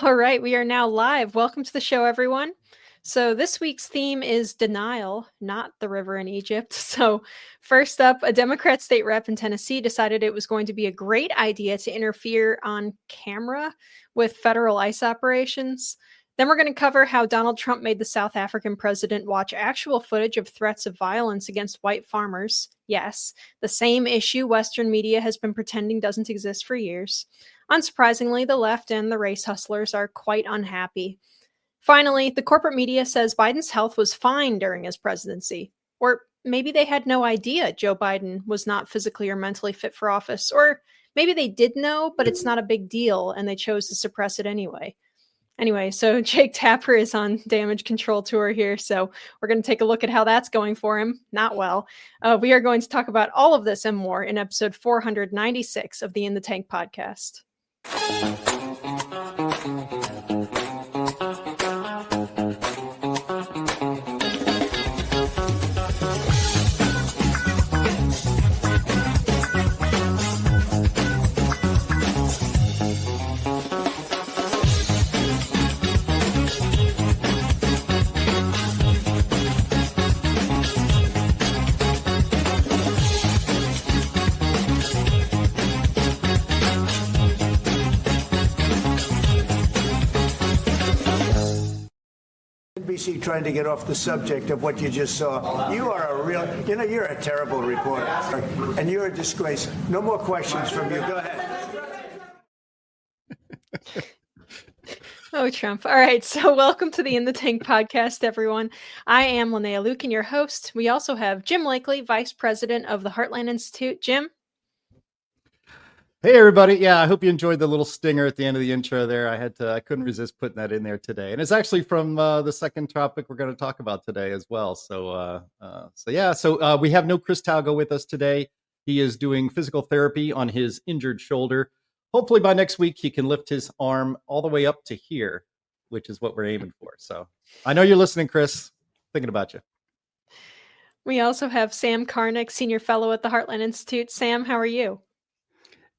All right, we are now live. Welcome to the show, everyone. So this week's theme is denial, not the river in Egypt. So first up, a Democrat state rep in Tennessee decided it was going to be a great idea to interfere on camera with federal ICE operations. Then we're going to cover how Donald Trump made the South African president watch actual footage of threats of violence against white farmers. Yes, the same issue Western media has been pretending doesn't exist for years. Unsurprisingly, the left and the race hustlers are quite unhappy. Finally, the corporate media says Biden's health was fine during his presidency. Or maybe they had no idea Joe Biden was not physically or mentally fit for office. Or maybe they did know, but it's not a big deal and they chose to suppress it anyway. Anyway, so Jake Tapper is on damage control tour here, so we're going to take a look at how that's going for him. Not well. We are going to talk about all of this and more in episode 496 of the In the Tank podcast. NBC trying to get off the subject of what you just saw. You are a real, you're a terrible reporter, and you're a disgrace. No more questions from you. Go ahead. Oh, Trump. All right. So welcome to the In the Tank podcast, everyone. I am Linnea Lukin, your host. We also have Jim Lakely, Vice President of the Heartland Institute. Jim? Hey, everybody. Yeah, I hope you enjoyed the little stinger at the end of the intro there. I couldn't resist putting that in there today. And it's actually from the second topic we're going to talk about today as well. So we have no Chris Talgo with us today. He is doing physical therapy on his injured shoulder. Hopefully by next week, he can lift his arm all the way up to here, which is what we're aiming for. So I know you're listening, Chris. Thinking about you. We also have Sam Karnick, Senior Fellow at the Heartland Institute. Sam, how are you?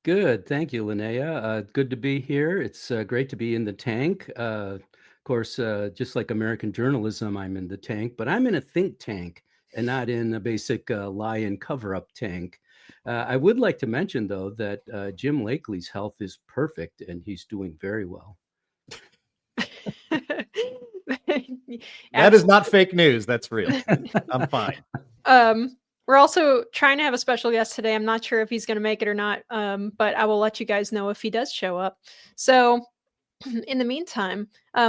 Good. Thank you, Linnea. Good to be here. It's great to be in the tank. Of course, just like American journalism, I'm in the tank, but I'm in a think tank and not in a basic lie and cover-up tank. I would like to mention, though, that Jim Lakely's health is perfect and he's doing very well. That is not fake news. That's real. I'm fine. We're also trying to have a special guest today. I'm not sure if he's going to make it or not, but I will let you guys know if he does show up. So in the meantime,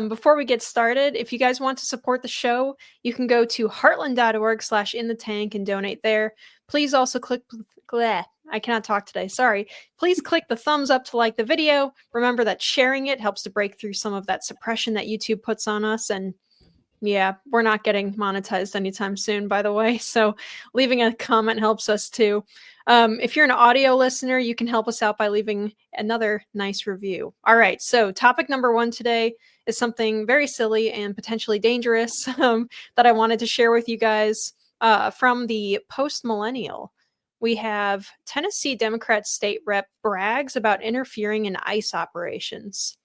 before we get started, if you guys want to support the show, you can go to heartland.org/inthetank and donate there. Please also I cannot talk today. Sorry. Please click the thumbs up to like the video. Remember that sharing it helps to break through some of that suppression that YouTube puts on us. And yeah, we're not getting monetized anytime soon, by the way. So leaving a comment helps us too. If you're an audio listener, you can help us out by leaving another nice review. All right. So topic number one today is something very silly and potentially dangerous that I wanted to share with you guys from the Post-Millennial. We have Tennessee Democrat State Rep brags about interfering in ICE operations.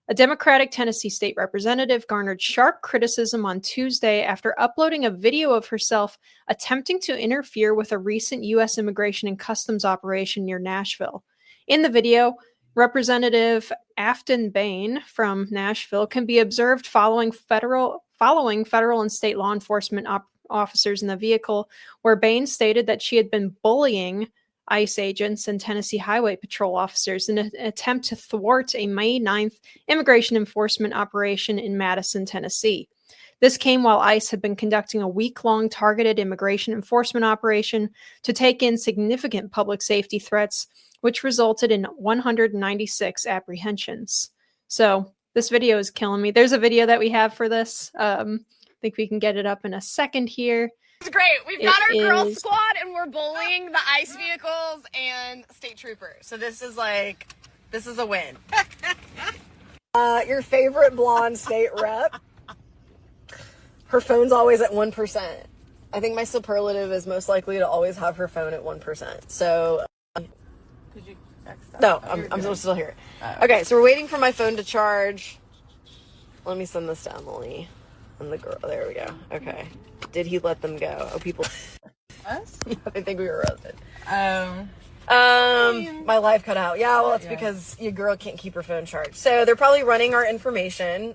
A Democratic Tennessee state representative garnered sharp criticism on Tuesday after uploading a video of herself attempting to interfere with a recent U.S. Immigration and Customs operation near Nashville. In the video, Representative Afton Bain from Nashville can be observed following federal and state law enforcement officers in the vehicle, where Bain stated that she had been bullying ICE agents and Tennessee Highway Patrol officers in an attempt to thwart a May 9th immigration enforcement operation in Madison, Tennessee. This came while ICE had been conducting a week-long targeted immigration enforcement operation to take in significant public safety threats, which resulted in 196 apprehensions. So this video is killing me. There's a video that we have for this. I think we can get it up in a second here. It's great. We've got our girl squad and we're bullying the ICE vehicles and state troopers. So this is a win. Your favorite blonde state rep. Her phone's always at 1%. I think my superlative is most likely to always have her phone at 1%. So, Could you text that? no, I'm still here. Okay, so we're waiting for my phone to charge. Let me send this to Emily and the girl. There we go. Okay. Did he let them go? Oh, people. Us? Yeah, they think we were arrested. Um, My live cut out. Yeah, well, it's because your girl can't keep her phone charged. So they're probably running our information.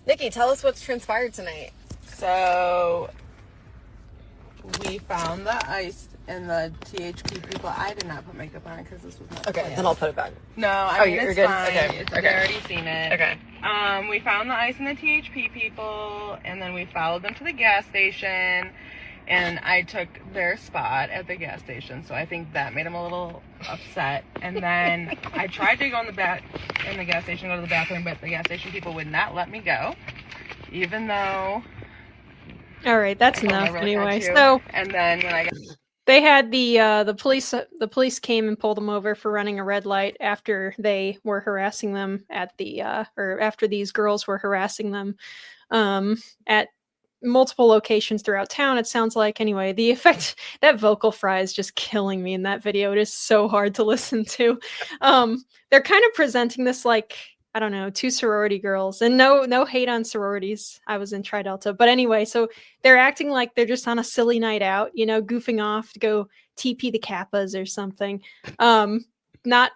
Nikki, tell us what's transpired tonight. So we found the ICE and the THP people. I did not put makeup on because this was not. Okay, then I'll put it back. No, I mean, you're it's good? fine. Okay, It's, okay. I've already seen it. Okay. We found the ICE and the THP people, and then we followed them to the gas station, and I took their spot at the gas station, so I think that made them a little upset. And then I tried to go in the gas station, go to the bathroom, but the gas station people would not let me go, even though. All right, that's I enough really anyway. had to. So And then when I got they had the police came and pulled them over for running a red light after they were harassing them at the or after these girls were harassing them at multiple locations throughout town. It sounds like anyway. The effect that vocal fry is just killing me in that video. It is so hard to listen to. They're kind of presenting this like, I don't know, two sorority girls, and no hate on sororities. I was in Tri Delta, but anyway, so they're acting like they're just on a silly night out, you know, goofing off to go TP the Kappas or something. Not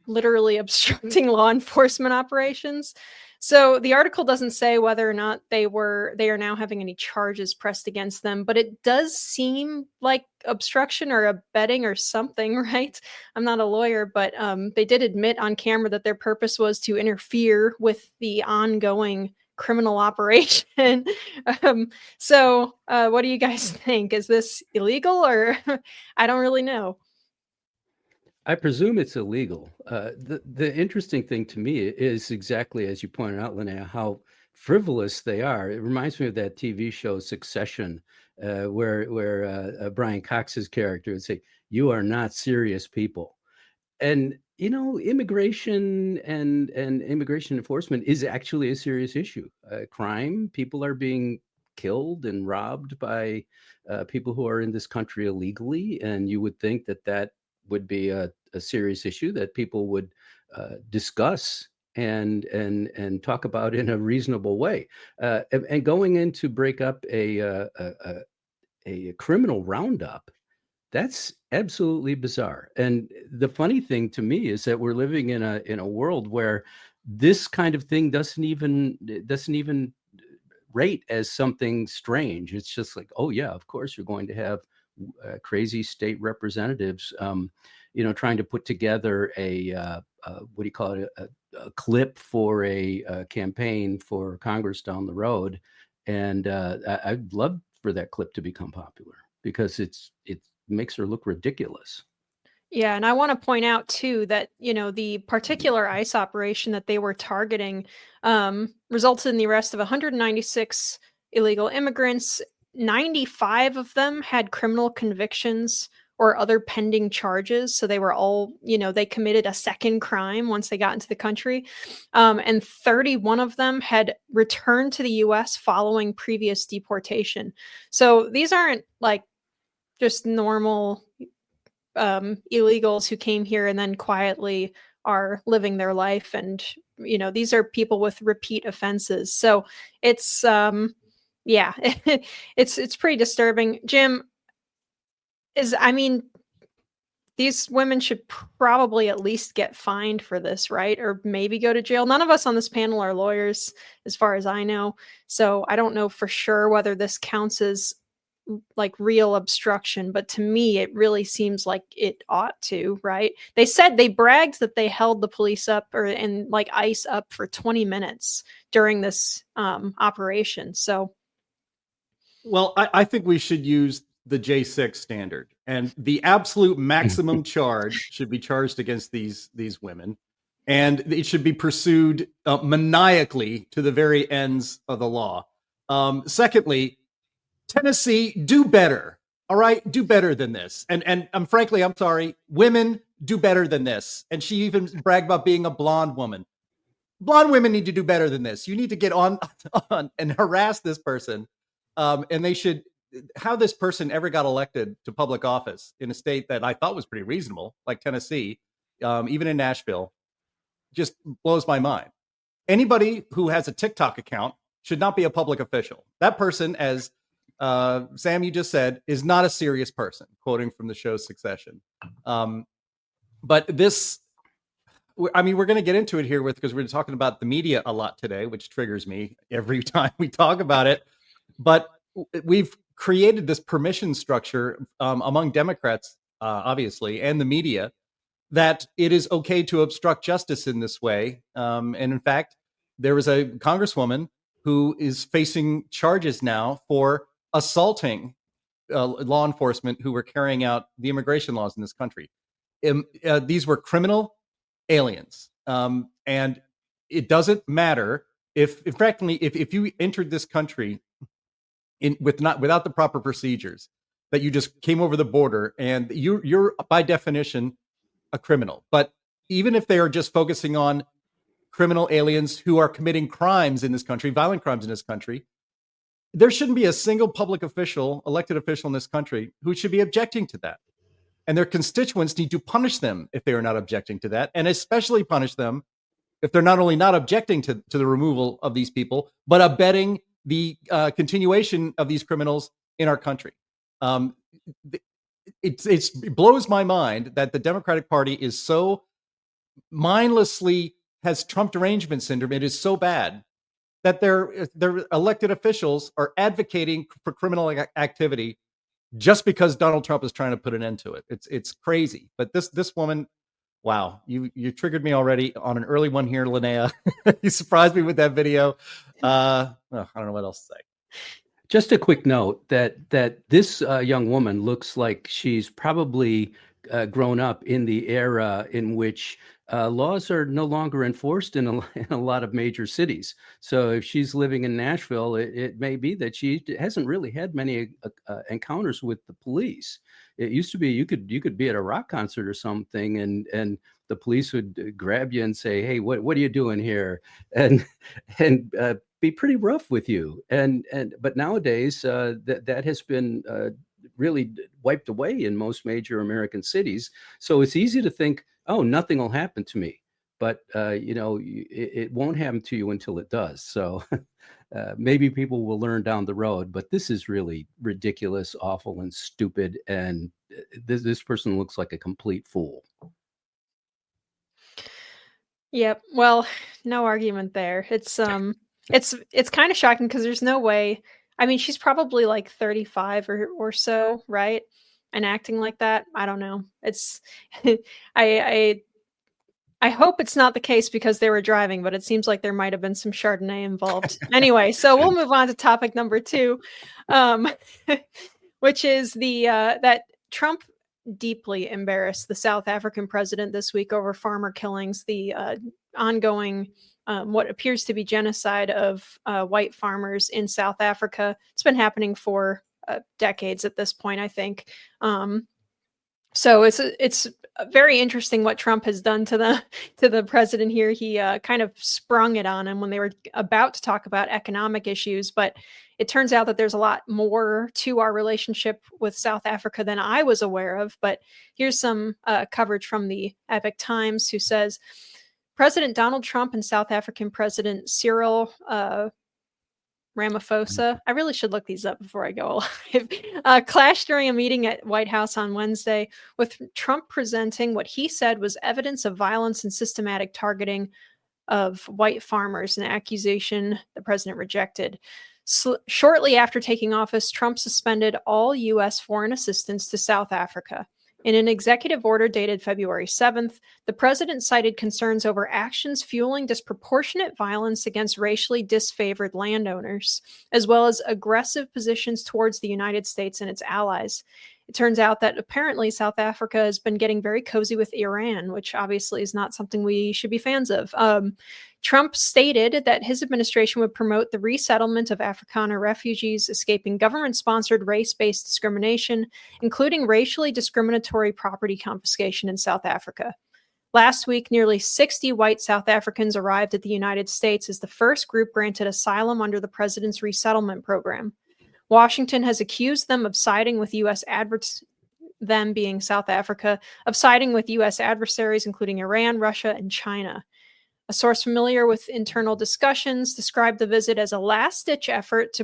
literally obstructing law enforcement operations. So the article doesn't say whether or not they are now having any charges pressed against them, but it does seem like obstruction or abetting or something, right? I'm not a lawyer, but they did admit on camera that their purpose was to interfere with the ongoing criminal operation. So what do you guys think? Is this illegal or I don't really know. I presume it's illegal. The interesting thing to me is exactly as you pointed out, Linnea, how frivolous they are. It reminds me of that TV show Succession, where Brian Cox's character would say, "You are not serious people," and you know, immigration and immigration enforcement is actually a serious issue. Crime, people are being killed and robbed by people who are in this country illegally, and you would think that would be a serious issue that people would discuss and talk about in a reasonable way. And going in to break up a criminal roundup, that's absolutely bizarre. And the funny thing to me is that we're living in a world where this kind of thing doesn't even rate as something strange. It's just like, oh yeah, of course you're going to have crazy state representatives, trying to put together a what do you call it, a clip for a campaign for Congress down the road, and I'd love for that clip to become popular because it makes her look ridiculous. Yeah, and I want to point out too that the particular ICE operation that they were targeting resulted in the arrest of 196 illegal immigrants. 95 of them had criminal convictions or other pending charges. So they were all, they committed a second crime once they got into the country. And 31 of them had returned to the US following previous deportation. So these aren't like just normal illegals who came here and then quietly are living their life. And, these are people with repeat offenses. So it's, yeah, it's pretty disturbing. Jim, these women should probably at least get fined for this, right? Or maybe go to jail. None of us on this panel are lawyers, as far as I know. So I don't know for sure whether this counts as like real obstruction, but to me it really seems like it ought to, right? They said they bragged that they held the police up and like ICE up for 20 minutes during this operation. So Well, I think we should use the J6 standard, and the absolute maximum charge should be charged against these women, and it should be pursued maniacally to the very ends of the law. Secondly, Tennessee, do better. All right, do better than this. And frankly, I'm sorry, women do better than this. And she even bragged about being a blonde woman. Blonde women need to do better than this. You need to get on and harass this person. And they should. How this person ever got elected to public office in a state that I thought was pretty reasonable, like Tennessee, even in Nashville, just blows my mind. Anybody who has a TikTok account should not be a public official. That person, as Sam, you just said, is not a serious person, quoting from the show Succession. But this, I mean, we're going to get into it here because we're talking about the media a lot today, which triggers me every time we talk about it. But we've created this permission structure among Democrats, obviously, and the media, that it is okay to obstruct justice in this way. And in fact, there was a congresswoman who is facing charges now for assaulting law enforcement who were carrying out the immigration laws in this country. These were criminal aliens. And it doesn't matter if you entered this country without the proper procedures, that you just came over the border, and you're by definition a criminal. But even if they are just focusing on criminal aliens who are committing crimes in this country, violent crimes in this country, there shouldn't be a single public official, elected official in this country who should be objecting to that. And their constituents need to punish them if they are not objecting to that, and especially punish them if they're not only not objecting to the removal of these people, but abetting the continuation of these criminals in our country. It blows my mind that the Democratic Party is so mindlessly has Trump derangement syndrome. It is so bad that their elected officials are advocating for criminal activity just because Donald Trump is trying to put an end to it. It's crazy. But this woman, wow, you triggered me already on an early one here, Linnea. You surprised me with that video. I don't know what else to say. Just a quick note that this young woman looks like she's probably grown up in the era in which laws are no longer enforced in a lot of major cities. So if she's living in Nashville, it may be that she hasn't really had many encounters with the police. It used to be you could be at a rock concert or something, and the police would grab you and say, "Hey, what are you doing here?" and be pretty rough with you. But nowadays that has been really wiped away in most major American cities. So it's easy to think, oh, nothing will happen to me. But, it won't happen to you until it does. So maybe people will learn down the road. But this is really ridiculous, awful, and stupid. And this person looks like a complete fool. Yep. Well, no argument there. It's kind of shocking because there's no way. I mean, she's probably like 35 or so, right? And acting like that. I don't know. It's I hope it's not the case because they were driving, but it seems like there might have been some Chardonnay involved. Anyway, so we'll move on to topic number 2, which is that Trump deeply embarrassed the South African president this week over farmer killings, the ongoing what appears to be genocide of white farmers in South Africa. It's been happening for decades at this point, I think. So it's very interesting what Trump has done to the president here. He kind of sprung it on him when they were about to talk about economic issues, but it turns out that there's a lot more to our relationship with South Africa than I was aware of. But here's some coverage from the Epoch Times, who says President Donald Trump and South African President Cyril Ramaphosa, I really should look these up before I go live, clashed during a meeting at White House on Wednesday, with Trump presenting what he said was evidence of violence and systematic targeting of white farmers, an accusation the president rejected. Shortly after taking office, Trump suspended all U.S. foreign assistance to South Africa. In an executive order dated February 7th, the president cited concerns over actions fueling disproportionate violence against racially disfavored landowners, as well as aggressive positions towards the United States and its allies. It turns out that apparently South Africa has been getting very cozy with Iran, which obviously is not something we should be fans of. Trump stated that his administration would promote the resettlement of Afrikaner refugees escaping government-sponsored race-based discrimination, including racially discriminatory property confiscation in South Africa. Last week, nearly 60 white South Africans arrived at the United States as the first group granted asylum under the president's resettlement program. Washington has accused them of siding with them being South Africa, of siding with U.S. adversaries, including Iran, Russia, and China. A source familiar with internal discussions described the visit as a last-ditch effort to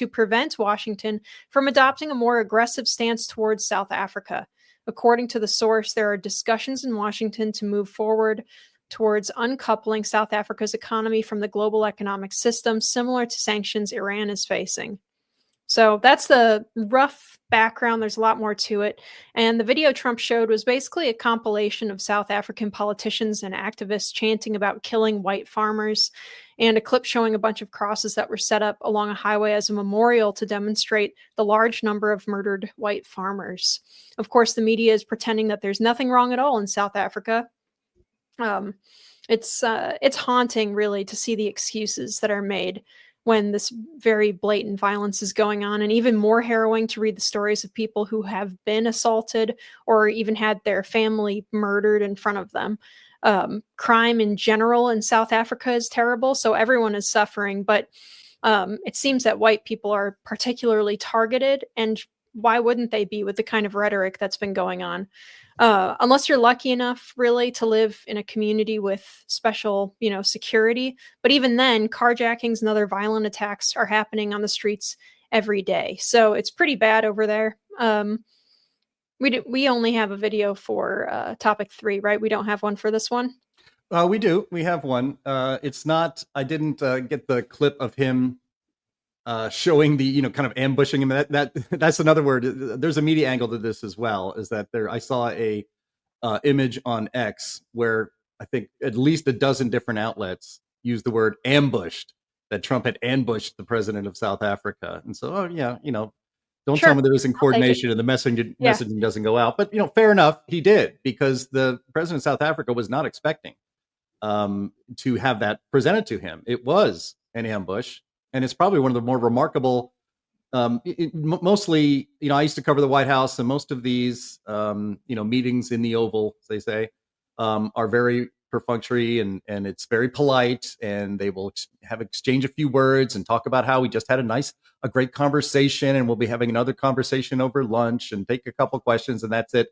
prevent Washington from adopting a more aggressive stance towards South Africa. According to the source, there are discussions in Washington to move forward towards uncoupling South Africa's economy from the global economic system, similar to sanctions Iran is facing. So that's the rough background. There's a lot more to it. And the video Trump showed was basically a compilation of South African politicians and activists chanting about killing white farmers, and a clip showing a bunch of crosses that were set up along a highway as a memorial to demonstrate the large number of murdered white farmers. Of course, the media is pretending that there's nothing wrong at all in South Africa. It's haunting, really, to see the excuses that are made when this very blatant violence is going on, and even more harrowing to read the stories of people who have been assaulted or even had their family murdered in front of them. Crime in general in South Africa is terrible, so everyone is suffering, but it seems that white people are particularly targeted, and why wouldn't they be with the kind of rhetoric that's been going on? Unless you're lucky enough, really, to live in a community with special, security. But even then, carjackings and other violent attacks are happening on the streets every day. So it's pretty bad over there. We only have a video for topic 3, right? We don't have one for this one. We do. We have one. It's not. I didn't get the clip of him showing the kind of ambushing him. That's another word. There's a media angle to this as well. Is that I saw a image on X where I think at least a dozen different outlets used the word ambushed, that Trump had ambushed the president of South Africa. And so, don't tell me there isn't coordination and the messaging doesn't go out. But fair enough, he did, because the president of South Africa was not expecting to have that presented to him. It was an ambush. And it's probably one of the more remarkable, mostly, I used to cover the White House, and most of these, meetings in the Oval, as they say, are very perfunctory and it's very polite, and they will exchange a few words and talk about how we just had a great conversation, and we'll be having another conversation over lunch and take a couple questions, and that's it.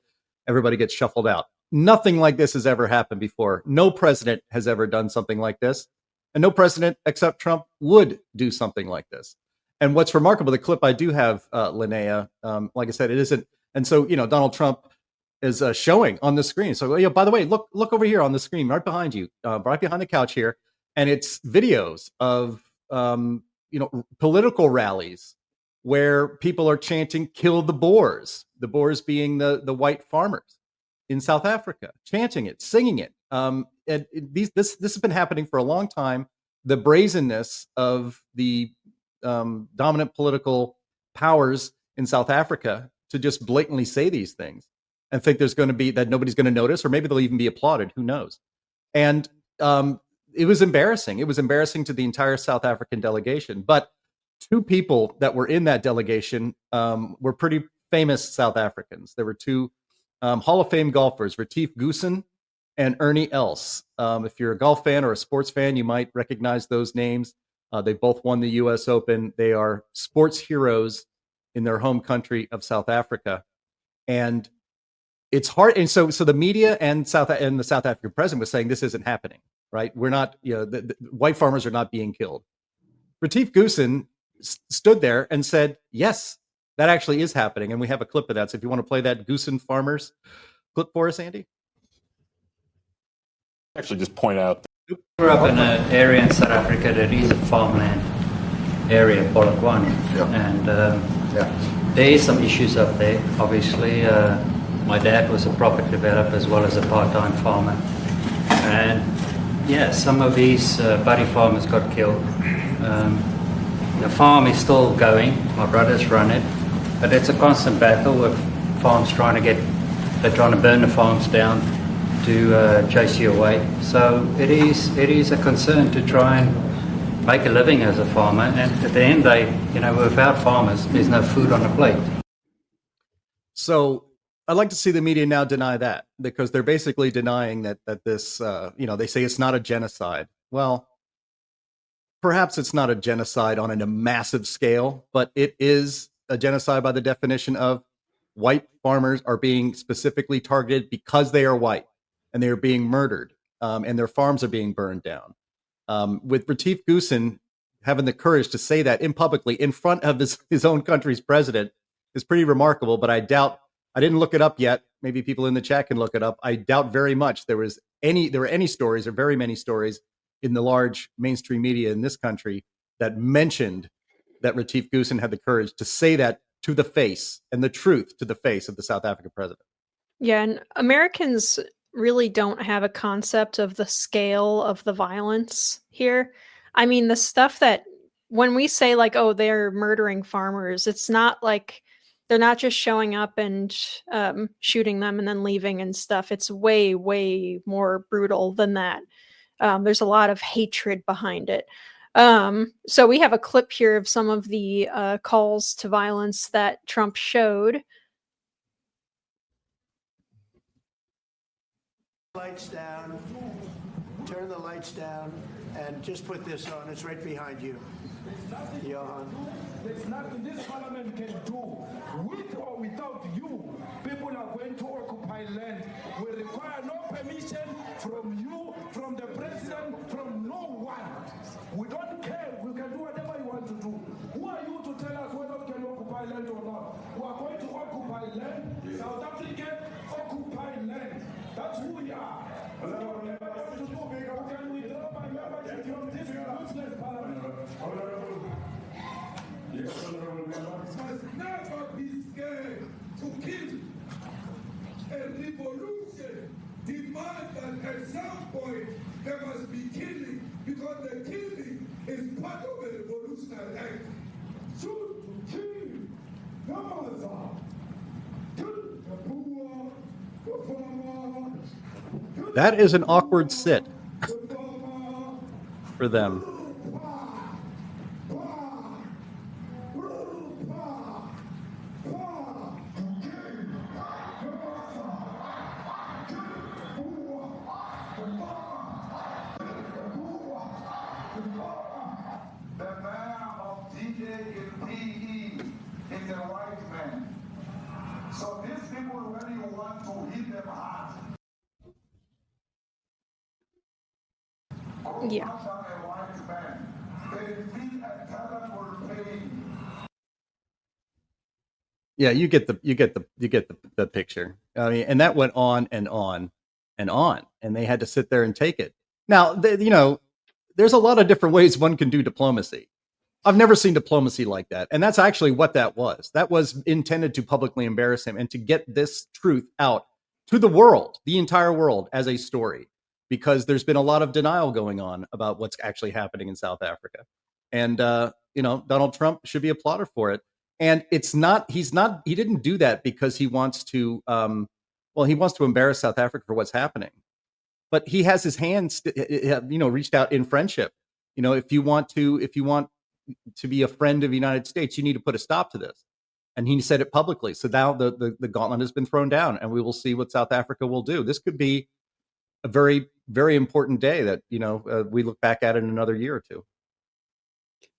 Everybody gets shuffled out. Nothing like this has ever happened before. No president has ever done something like this. And no president except Trump would do something like this. And what's remarkable, the clip I do have, Linnea, like I said, it isn't. And so, Donald Trump is showing on the screen. So, by the way, look over here on the screen, right behind you, right behind the couch here. And it's videos of, political rally where people are chanting, "Kill the Boers," the Boers being the white farmers in South Africa, chanting it, singing it. This has been happening for a long time. The brazenness of the dominant political powers in South Africa to just blatantly say these things and think there's going to be that nobody's going to notice, or maybe they'll even be applauded. Who knows? And it was embarrassing. It was embarrassing to the entire South African delegation. But 2 people that were in that delegation were pretty famous South Africans. There were 2 Hall of Fame golfers, Retief Goosen and Ernie Els. If you're a golf fan or a sports fan, you might recognize those names. They both won the U.S. Open. They are sports heroes in their home country of South Africa. And it's hard. And so the media and the South African president was saying this isn't happening, right? We're not, the white farmers are not being killed. Retief Goosen stood there and said, yes, that actually is happening. And we have a clip of that. So if you want to play that Goosen farmers clip for us, Andy. Actually just point out. I grew up in an area in South Africa that is a farmland. area, Polokwane, Yeah. and Yeah. there is some issues up there. Obviously, my dad was a property developer as well as a part-time farmer, and yeah, some of these buddy farmers got killed. The farm is still going. My brothers run it, but it's a constant battle with farms they're trying to burn the farms down to chase you away. So it is a concern to try and make a living as a farmer. And at the end, without farmers, there's no food on the plate. So I'd like to see the media now deny that, because they're basically denying that this, they say it's not a genocide. Well, perhaps it's not a genocide on a massive scale, but it is a genocide by the definition of white farmers are being specifically targeted because they are white, and they are being murdered, and their farms are being burned down. With Retief Goosen having the courage to say that publicly in front of his own country's president is pretty remarkable, but I didn't look it up yet. Maybe people in the chat can look it up. I doubt very much there were any stories, or very many stories, in the large mainstream media in this country that mentioned that Retief Goosen had the courage to say that to the face, and the truth to the face of the South African president. Yeah, and Americans really don't have a concept of the scale of the violence here. I mean, the stuff that when we say like, oh, they're murdering farmers, it's not like they're not just showing up and shooting them and then leaving and stuff. It's way, way more brutal than that. There's a lot of hatred behind it. So we have a clip here of some of the calls to violence that Trump showed. Lights down, turn the lights down, and just put this on. It's right behind you. Johan. There's nothing this parliament can do. With or without you, people are going to occupy land. We require no permission from you, from the president, from no one. We don't care. We can do whatever you want to do. Who are you to tell us whether we can occupy land or not? We are going to occupy land. South Africa occupy land. That's who we are. So whatever you want to do, we can withdraw my membership from this useless parliament. Yes, honorable member. Must never be scared to kill. A revolution demands that at some point there must be killing, because the killing is part of a revolutionary act. Shoot to kill the mother, kill the poor, the farmer. That is an awkward sit for them. Is a white man. So these people, when you want to hit them hard, Yeah. a white man, they feel a terrible pain. Yeah, you get the picture. I mean, and that went on and on and on, and they had to sit there and take it. Now, there's a lot of different ways one can do diplomacy. I've never seen diplomacy like that. And that's actually what that was. That was intended to publicly embarrass him and to get this truth out to the world, the entire world, as a story, because there's been a lot of denial going on about what's actually happening in South Africa. And, Donald Trump should be applauded for it. And he didn't do that because he wants to, he wants to embarrass South Africa for what's happening. But he has his hands, reached out in friendship. If you want to be a friend of the United States, you need to put a stop to this. And he said it publicly. So now the gauntlet has been thrown down, and we will see what South Africa will do. This could be a very, very important day that, we look back at in another year or two.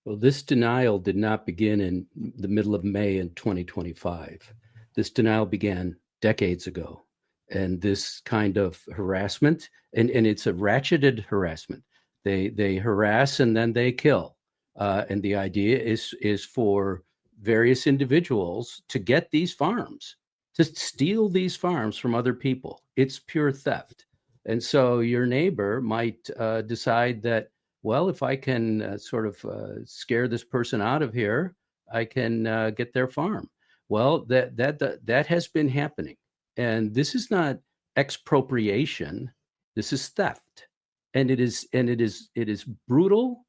Well, this denial did not begin in the middle of May in 2025. This denial began decades ago. And this kind of harassment, and it's a ratcheted harassment. They harass and then they kill. And the idea is for various individuals to get these farms, to steal these farms from other people. It's pure theft. And so your neighbor might decide that, well, if I can sort of scare this person out of here, I can get their farm. Well, that has been happening, and this is not expropriation. This is theft, and it is brutal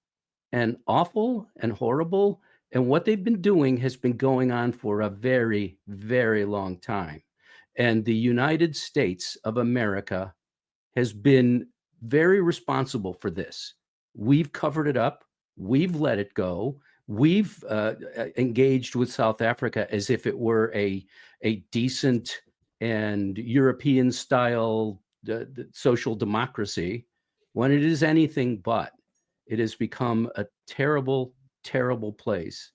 and awful and horrible. And what they've been doing has been going on for a very, very long time. And the United States of America has been very responsible for this. We've covered it up. We've let it go. We've engaged with South Africa as if it were a decent and European style social democracy, when it is anything but. It has become a terrible, terrible place.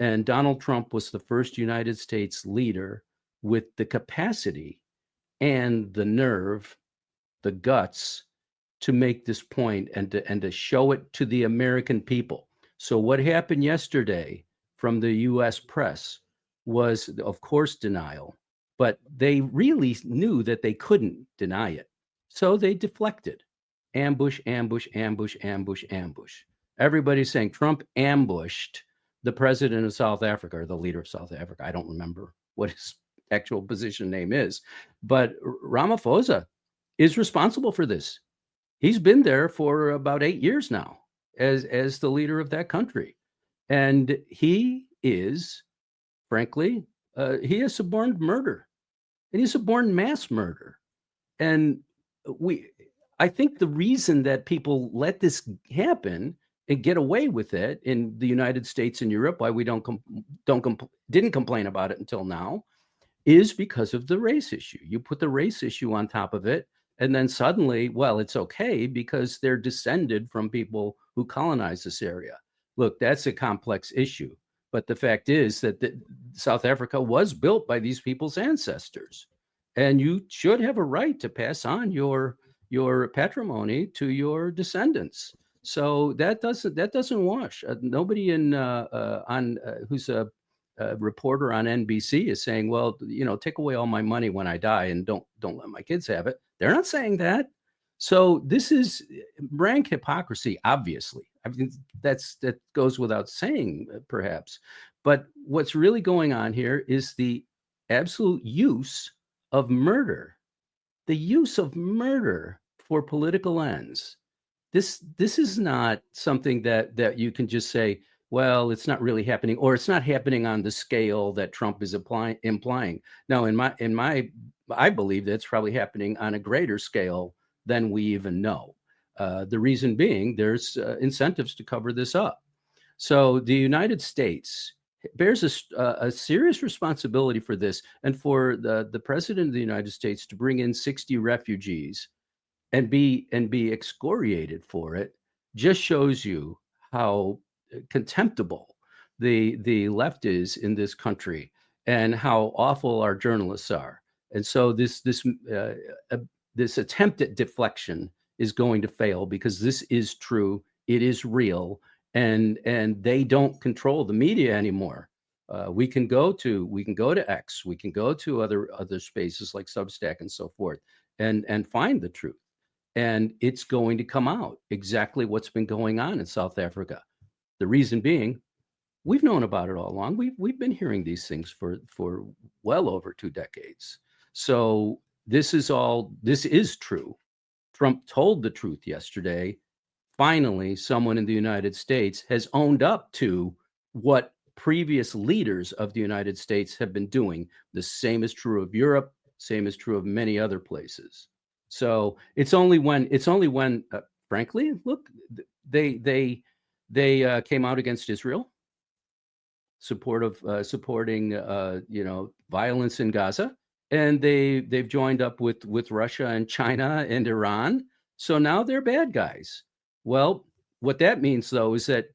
And Donald Trump was the first United States leader with the capacity and the nerve, the guts to make this point and to show it to the American people. So what happened yesterday from the US press was, of course, denial, but they really knew that they couldn't deny it. So they deflected. Ambush, ambush, ambush, ambush, ambush. Everybody's saying Trump ambushed the president of South Africa, or the leader of South Africa. I don't remember what his actual position name is, but Ramaphosa is responsible for this. He's been there for about 8 years now as the leader of that country. And he is, frankly, he has suborned murder, and he's suborned mass murder. And I think the reason that people let this happen and get away with it in the United States and Europe, why we didn't complain about it until now, is because of the race issue. You put the race issue on top of it, and then suddenly, well, it's okay because they're descended from people who colonized this area. Look, that's a complex issue. But the fact is that South Africa was built by these people's ancestors. And you should have a right to pass on your patrimony to your descendants. So that doesn't wash. Nobody who's a reporter on NBC is saying, well, take away all my money when I die and don't let my kids have it. They're not saying that. So this is rank hypocrisy, obviously. I mean, that goes without saying, perhaps. But what's really going on here is the absolute use of murder, the use of murder for political ends. This is not something that you can just say, well, it's not really happening, or it's not happening on the scale that Trump is implying. No, I believe that it's probably happening on a greater scale than we even know. The reason being, there's incentives to cover this up. So the United States bears a serious responsibility for this, and for the president of the United States to bring in 60 refugees and be excoriated for it just shows you how contemptible the left is in this country and how awful our journalists are. And so this attempt at deflection is going to fail, because this is true, it is real, and they don't control the media anymore. We can go to X, we can go to other spaces like Substack and so forth, and find the truth. And it's going to come out exactly what's been going on in South Africa. The reason being, we've known about it all along. We've been hearing these things for well over 2 decades. So this is true. Trump told the truth yesterday. Finally, someone in the United States has owned up to what previous leaders of the United States have been doing. The same is true of Europe. Same is true of many other places. So it's only when, frankly, look, they came out against Israel, supporting violence in Gaza, and they've joined up with Russia and China and Iran. So now they're bad guys. Well, what that means, though, is that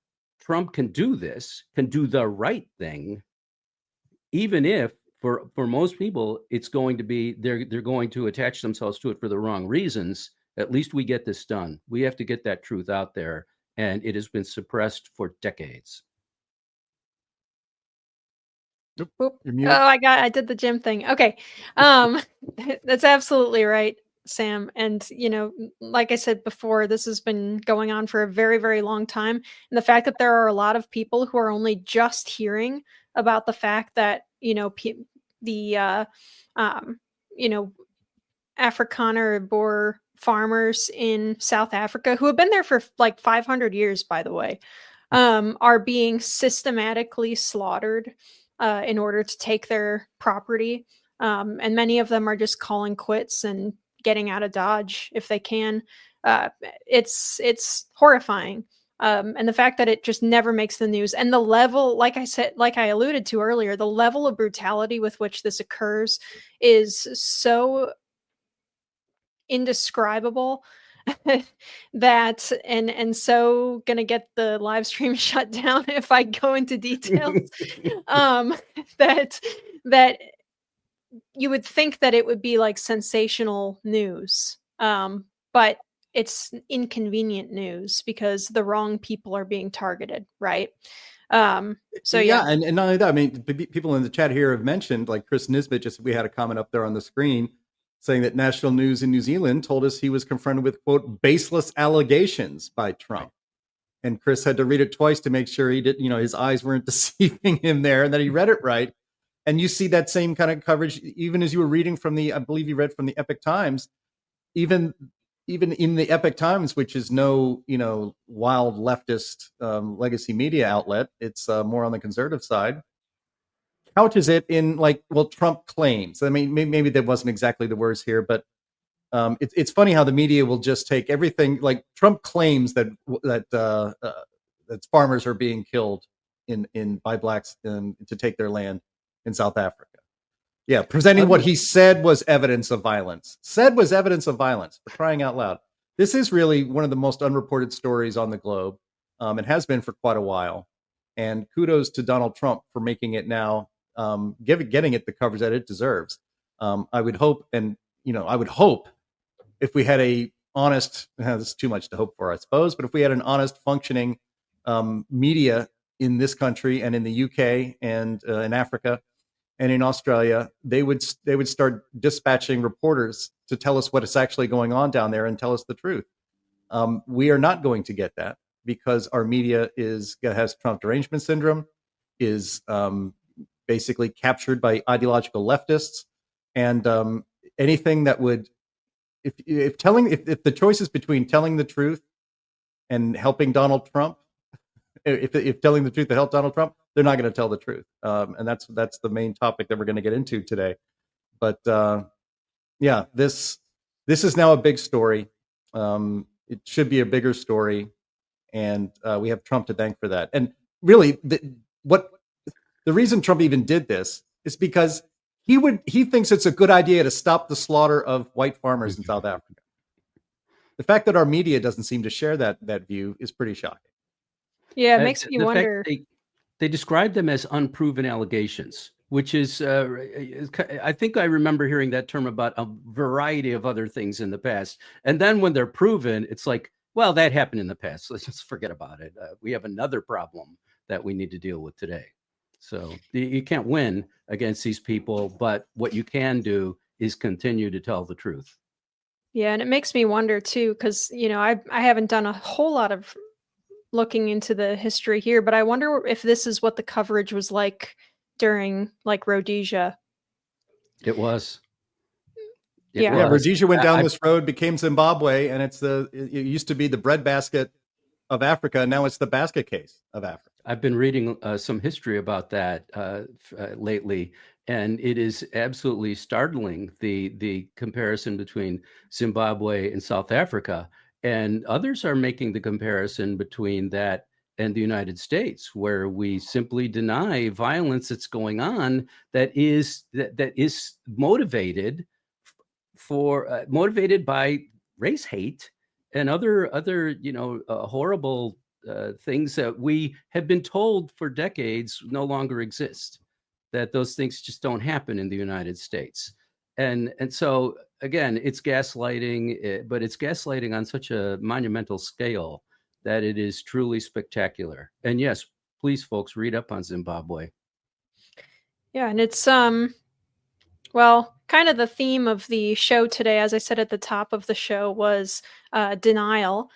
Trump can do the right thing, even if for most people it's going to be they're going to attach themselves to it for the wrong reasons. At least we get this done. We have to get that truth out there, and it has been suppressed for decades. I did the Jim thing. Okay. That's absolutely right. Sam. And, like I said before, this has been going on for a very, very long time. And the fact that there are a lot of people who are only just hearing about the fact that, the, Afrikaner Boer farmers in South Africa, who have been there for like 500 years, by the way, are being systematically slaughtered in order to take their property. And many of them are just calling quits and getting out of Dodge if they can. It's horrifying. And the fact that it just never makes the news, and the level, like I alluded to earlier, the level of brutality with which this occurs is so indescribable that and so gonna get the live stream shut down if I go into details. um that that you would think that it would be like sensational news, but it's inconvenient news because the wrong people are being targeted, right? So yeah. And not only that, I mean, people in the chat here have mentioned, like Chris Nisbet, just we had a comment up there on the screen saying that national news in New Zealand told us he was confronted with, quote, baseless allegations by Trump. And Chris had to read it twice to make sure he did, his eyes weren't deceiving him there and that he read it right. And you see that same kind of coverage, even as you were reading from I believe you read from the Epic Times, even in the Epic Times, which is no, wild leftist legacy media outlet, it's more on the conservative side, couches it in like, well, Trump claims. I mean, maybe that wasn't exactly the words here, but it's funny how the media will just take everything. Like Trump claims that farmers are being killed by blacks to take their land in South Africa. Yeah, presenting what he said was evidence of violence. For crying out loud. This is really one of the most unreported stories on the globe. It has been for quite a while. And kudos to Donald Trump for making it now, getting it the coverage that it deserves. I would hope if we had a honest, this is too much to hope for, I suppose, but if we had an honest, functioning media in this country and in the UK and in Africa and in Australia, they would start dispatching reporters to tell us what is actually going on down there and tell us the truth. We are not going to get that because our media has Trump derangement syndrome, is basically captured by ideological leftists, and anything that would, if the choice is between telling the truth and helping Donald Trump, if telling the truth to help Donald Trump, they're not going to tell the truth. And that's the main topic that we're going to get into today. But yeah, this is now a big story. It should be a bigger story, and we have Trump to thank for that. And really, the reason Trump even did this is because he thinks it's a good idea to stop the slaughter of white farmers in South Africa. The fact that our media doesn't seem to share that view is pretty shocking. Yeah, it makes me wonder. They describe them as unproven allegations, which is, I think I remember hearing that term about a variety of other things in the past. And then when they're proven, it's like, well, that happened in the past. Let's just forget about it. We have another problem that we need to deal with today. So you can't win against these people, but what you can do is continue to tell the truth. Yeah, and it makes me wonder too, because I haven't done a whole lot of looking into the history here, but I wonder if this is what the coverage was like during like Rhodesia. It was. Yeah, Rhodesia went down this road, became Zimbabwe, and it used to be the breadbasket of Africa, and now it's the basket case of Africa. I've been reading some history about that lately, and it is absolutely startling, the comparison between Zimbabwe and South Africa. And others are making the comparison between that and the United States, where we simply deny violence that's going on that is motivated motivated by race hate and other horrible things that we have been told for decades no longer exist, that those things just don't happen in the United States. And so, again, it's gaslighting, but it's gaslighting on such a monumental scale that it is truly spectacular. And yes, please, folks, read up on Zimbabwe. Yeah, and it's well, kind of the theme of the show today, as I said at the top of the show, was denial.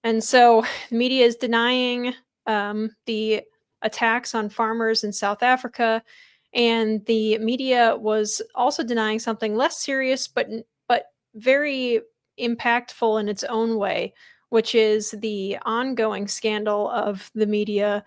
And so the media is denying the attacks on farmers in South Africa, and the media was also denying something less serious, but very impactful in its own way, which is the ongoing scandal of the media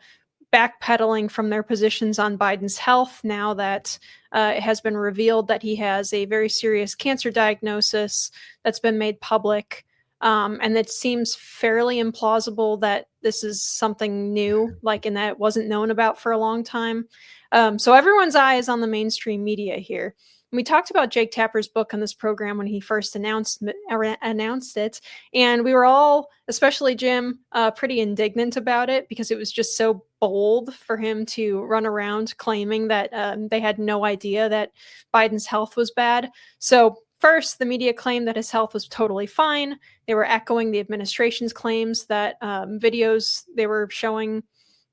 backpedaling from their positions on Biden's health now that it has been revealed that he has a very serious cancer diagnosis that's been made public. And it seems fairly implausible that this is something new, like in that it wasn't known about for a long time. So everyone's eye is on the mainstream media here. We talked about Jake Tapper's book on this program when he first announced it, and we were all, especially Jim, pretty indignant about it because it was just so bold for him to run around claiming that they had no idea that Biden's health was bad. So first, the media claimed that his health was totally fine. They were echoing the administration's claims that videos they were showing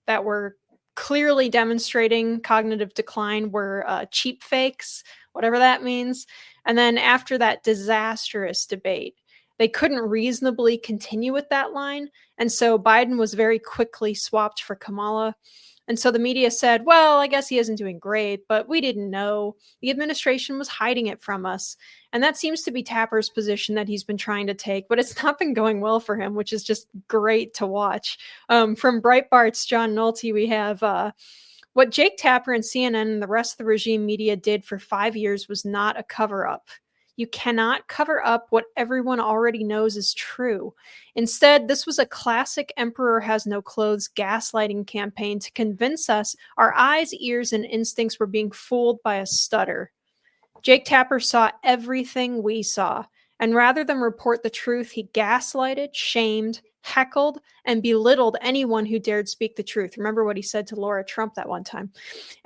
that were clearly demonstrating cognitive decline were cheap fakes, whatever that means. And then after that disastrous debate, they couldn't reasonably continue with that line. And so Biden was very quickly swapped for Kamala. And so the media said, well, I guess he isn't doing great, but we didn't know. The administration was hiding it from us. And that seems to be Tapper's position that he's been trying to take, but it's not been going well for him, which is just great to watch. From Breitbart's John Nolte, we have what Jake Tapper and CNN and the rest of the regime media did for 5 years was not a cover-up. You cannot cover up what everyone already knows is true. Instead, this was a classic Emperor Has No Clothes gaslighting campaign to convince us our eyes, ears, and instincts were being fooled by a stutter. Jake Tapper saw everything we saw, and rather than report the truth, he gaslighted, shamed, heckled, and belittled anyone who dared speak the truth. Remember what he said to Laura Trump that one time.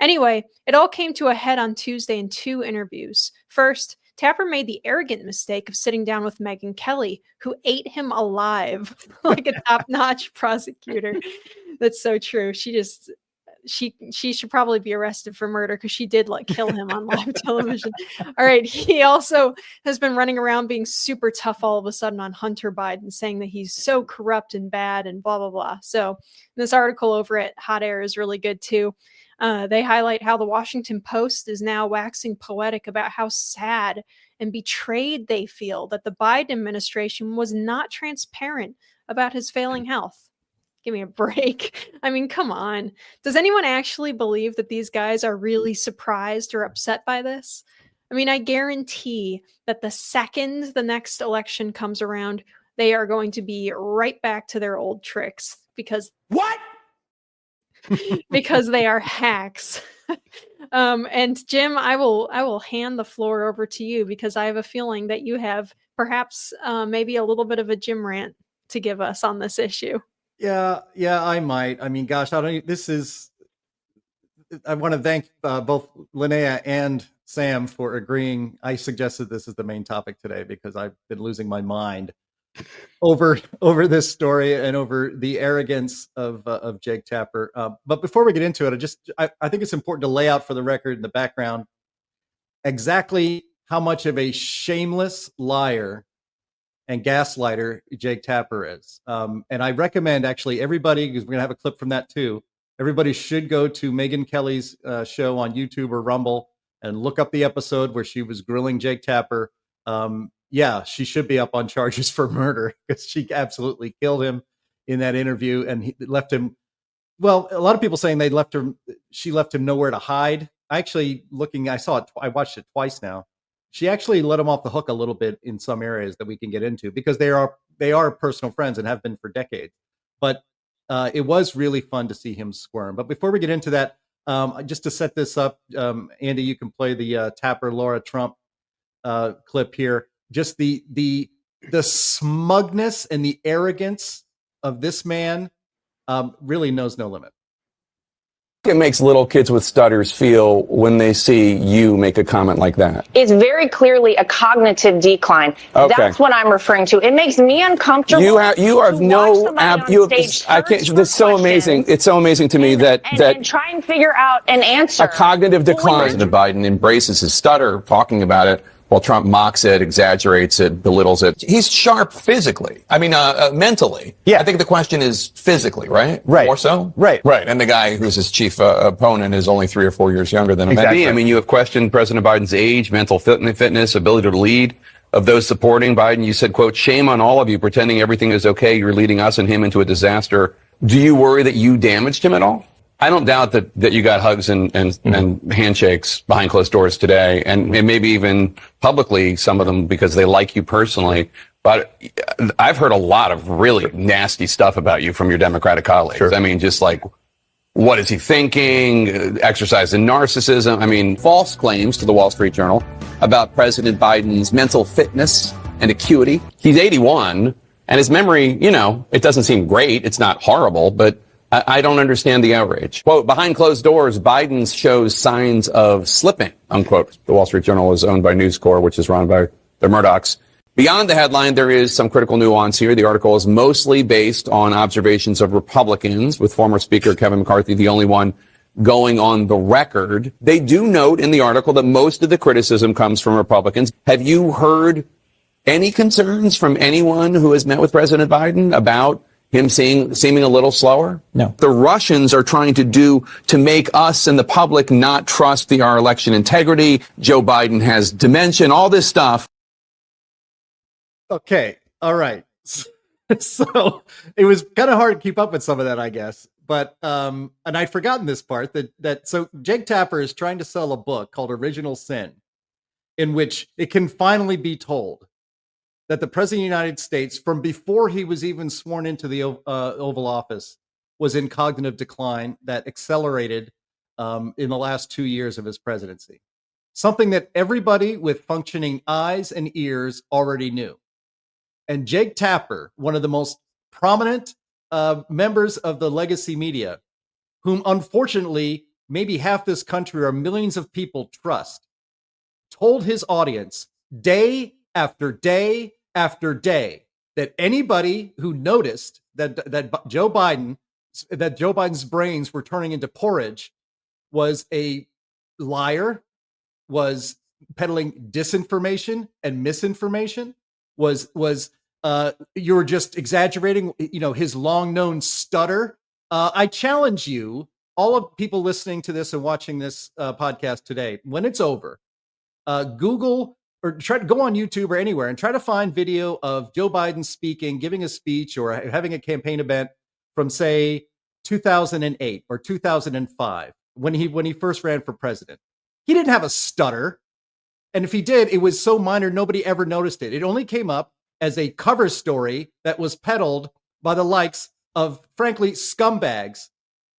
Anyway, it all came to a head on Tuesday in 2 interviews. First, Tapper made the arrogant mistake of sitting down with Megyn Kelly, who ate him alive like a top-notch prosecutor. That's so true. She should probably be arrested for murder because she did kill him on live television. All right. He also has been running around being super tough all of a sudden on Hunter Biden, saying that he's so corrupt and bad and blah, blah, blah. So this article over at Hot Air is really good too. They highlight how the Washington Post is now waxing poetic about how sad and betrayed they feel that the Biden administration was not transparent about his failing health. Give me a break. I mean, come on. Does anyone actually believe that these guys are really surprised or upset by this? I mean, I guarantee that the second the next election comes around, they are going to be right back to their old tricks because What? because they are hacks. And Jim, I will hand the floor over to you because I have a feeling that you have perhaps maybe a little bit of a Jim rant to give us on this issue. Yeah, I might. I mean, gosh, I want to thank both Linnea and Sam for agreeing. I suggested this as the main topic today because I've been losing my mind over this story and over the arrogance of Jake Tapper. But before we get into it, I think it's important to lay out for the record in the background exactly how much of a shameless liar and gaslighter Jake Tapper is. And I recommend actually everybody, because we're gonna have a clip from that too, everybody should go to Megyn Kelly's show on YouTube or Rumble and look up the episode where she was grilling Jake Tapper. Yeah, she should be up on charges for murder because she absolutely killed him in that interview and he left him. Well, a lot of people saying she left him nowhere to hide. I watched it twice now. She actually let him off the hook a little bit in some areas that we can get into because they are personal friends and have been for decades. But it was really fun to see him squirm. But before we get into that, just to set this up, Andy, you can play the Tapper Laura Trump clip here. Just the smugness and the arrogance of this man really knows no limit. It makes little kids with stutters feel when they see you make a comment like that? It's very clearly a cognitive decline. Okay. That's what I'm referring to. It makes me uncomfortable. You have to no watch somebody app. on You stage I can't. search for That's so amazing. questions It's so amazing to me that and try and figure out an answer. a cognitive decline. President Biden embraces his stutter, talking about it, while Trump mocks it, exaggerates it, belittles it. He's sharp physically. I mean, mentally. Yeah. I think the question is physically, right? Right. More so? Right. Right. And the guy who's his chief opponent is only 3 or 4 years younger than him. Exactly. I mean, you have questioned President Biden's age, mental fitness, ability to lead. Of those supporting Biden, you said, quote, shame on all of you pretending everything is okay. You're leading us and him into a disaster. Do you worry that you damaged him at all? I don't doubt that you got hugs and handshakes behind closed doors today, and maybe even publicly, some of them because they like you personally. But I've heard a lot of really nasty stuff about you from your Democratic colleagues. Sure. I mean, just like, what is he thinking? Exercise in narcissism. I mean, false claims to the Wall Street Journal about President Biden's mental fitness and acuity. He's 81, and his memory, it doesn't seem great. It's not horrible, but I don't understand the outrage. Quote, behind closed doors, Biden shows signs of slipping, unquote. The Wall Street Journal is owned by News Corp, which is run by the Murdochs. Beyond the headline, there is some critical nuance here. The article is mostly based on observations of Republicans, with former Speaker Kevin McCarthy the only one going on the record. They do note in the article that most of the criticism comes from Republicans. Have you heard any concerns from anyone who has met with President Biden about him seeming a little slower? No. The Russians are trying to make us and the public not trust our election integrity. Joe Biden has dementia, all this stuff. Okay. All right. So it was kind of hard to keep up with some of that, I guess. But and I'd forgotten this part so Jake Tapper is trying to sell a book called Original Sin, in which it can finally be told that the President of the United States, from before he was even sworn into the Oval Office, was in cognitive decline that accelerated in the last 2 years of his presidency. Something that everybody with functioning eyes and ears already knew. And Jake Tapper, one of the most prominent members of the legacy media, whom unfortunately maybe half this country or millions of people trust, told his audience day after day after day that anybody who noticed that Joe Biden's brains were turning into porridge was a liar, was peddling disinformation and misinformation, was you were just exaggerating, his long known stutter. I challenge you, all of people listening to this and watching this podcast today, when it's over, Google or try to go on YouTube or anywhere and try to find video of Joe Biden speaking, giving a speech or having a campaign event from, say, 2008 or 2005, when he first ran for president. He didn't have a stutter. And if he did, it was so minor, nobody ever noticed it. It only came up as a cover story that was peddled by the likes of, frankly, scumbags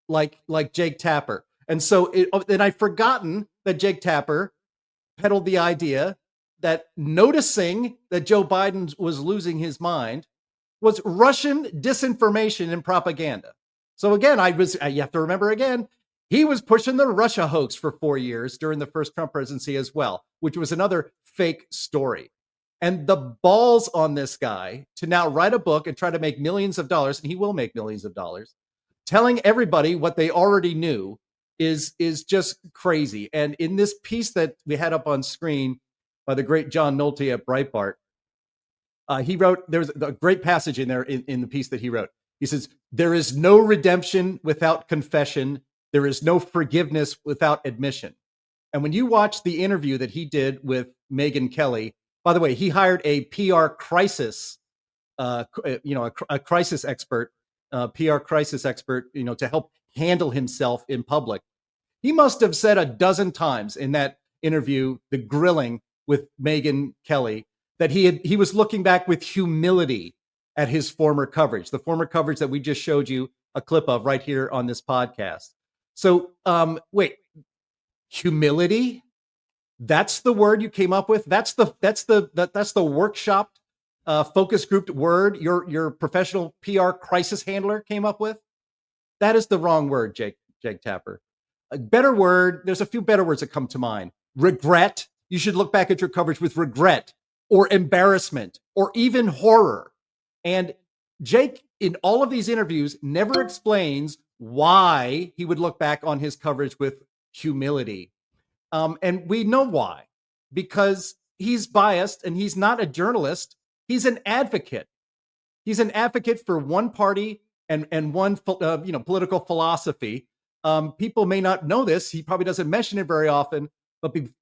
like Jake Tapper. And so then I'd forgotten that Jake Tapper peddled the idea that noticing that Joe Biden was losing his mind was Russian disinformation and propaganda. So again, you have to remember again, he was pushing the Russia hoax for 4 years during the first Trump presidency as well, which was another fake story. And the balls on this guy to now write a book and try to make millions of dollars, and he will make millions of dollars, telling everybody what they already knew is just crazy. And in this piece that we had up on screen by the great John Nolte at Breitbart, he wrote, there's a great passage in there in the piece that he wrote. He says, there is no redemption without confession. There is no forgiveness without admission. And when you watch the interview that he did with Megyn Kelly, by the way, he hired a PR crisis, a crisis expert, PR crisis expert, to help handle himself in public. He must have said a dozen times in that interview, the grilling with Megyn Kelly, that he was looking back with humility at his former coverage, the former coverage that we just showed you a clip of right here on this podcast. So, wait, humility? That's the word you came up with? That's the workshopped, focus grouped word your professional PR crisis handler came up with? That is the wrong word, Jake Tapper. A better word, there's a few better words that come to mind. Regret. You should look back at your coverage with regret or embarrassment or even horror. And Jake, in all of these interviews, never explains why he would look back on his coverage with humility. And we know why, because he's biased and he's not a journalist. He's an advocate. He's an advocate for one party and one political philosophy. People may not know this. He probably doesn't mention it very often.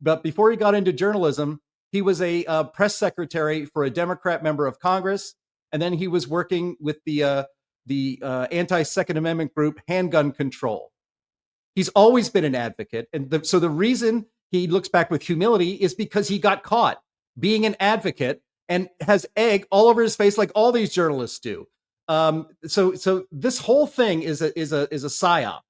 But before he got into journalism, he was a press secretary for a Democrat member of Congress, and then he was working with the anti-Second Amendment group Handgun Control. He's always been an advocate, and so the reason he looks back with humility is because he got caught being an advocate and has egg all over his face like all these journalists do. So this whole thing is a psyop.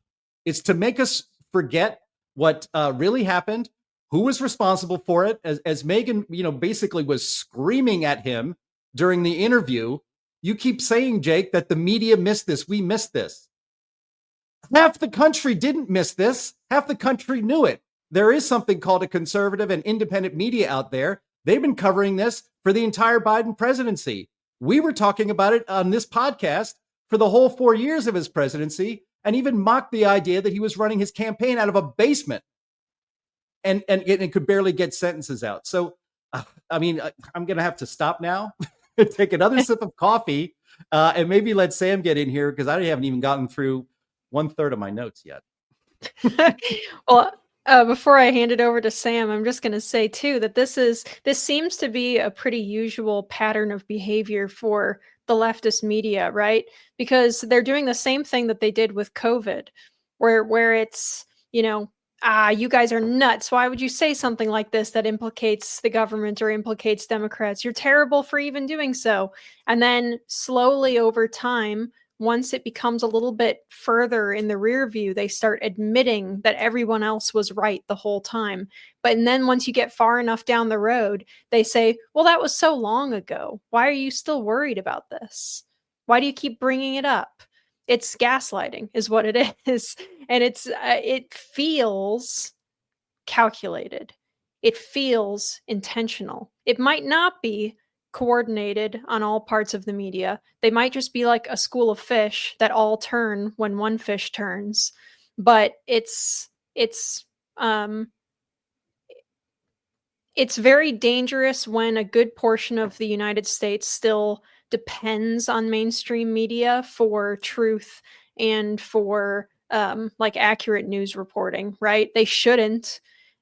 It's to make us forget what really happened, who was responsible for it. As Megan, basically was screaming at him during the interview. You keep saying, Jake, that the media missed this. We missed this. Half the country didn't miss this. Half the country knew it. There is something called a conservative and independent media out there. They've been covering this for the entire Biden presidency. We were talking about it on this podcast for the whole 4 years of his presidency, and even mocked the idea that he was running his campaign out of a basement and could barely get sentences out. So, I'm going to have to stop now, take another sip of coffee, and maybe let Sam get in here, because I haven't even gotten through 1/3 of my notes yet. Well, before I hand it over to Sam, I'm just going to say too that this seems to be a pretty usual pattern of behavior for the leftist media, right? Because they're doing the same thing that they did with COVID, where it's, you guys are nuts. Why would you say something like this that implicates the government or implicates Democrats? You're terrible for even doing so. And then slowly over time, once it becomes a little bit further in the rear view, they start admitting that everyone else was right the whole time. And then once you get far enough down the road, they say, well, that was so long ago. Why are you still worried about this? Why do you keep bringing it up? It's gaslighting is what it is. And it feels calculated. It feels intentional. It might not be coordinated on all parts of the media. They might just be like a school of fish that all turn when one fish turns. But it's very dangerous when a good portion of the United States still depends on mainstream media for truth and for accurate news reporting, right? They shouldn't.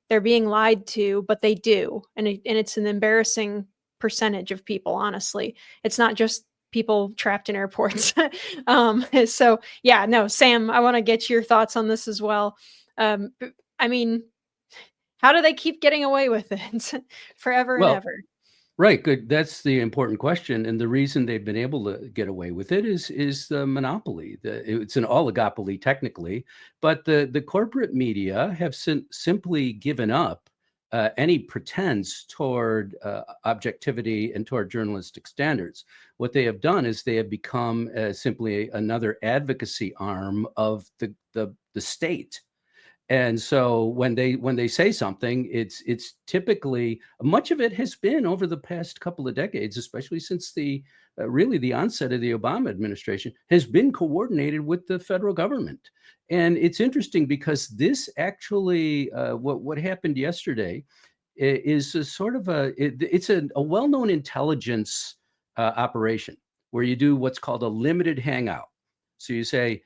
They're being lied to, but they do. And it's an embarrassing percentage of people, honestly. It's not just people trapped in airports. So yeah, no, Sam, I want to get your thoughts on this as well. How do they keep getting away with it forever and ever? Right, good. That's the important question, and the reason they've been able to get away with it is the monopoly. It's an oligopoly technically, but the corporate media have simply given up any pretense toward objectivity and toward journalistic standards. What they have done is they have become simply another advocacy arm of the state. And so when they say something, it's typically, much of it has been over the past couple of decades, especially since the onset of the Obama administration, has been coordinated with the federal government. And it's interesting because this actually, what happened yesterday is a sort of it's a well-known intelligence operation where you do what's called a limited hangout. So you say,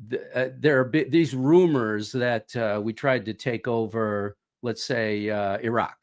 there are these rumors that we tried to take over, let's say, Iraq,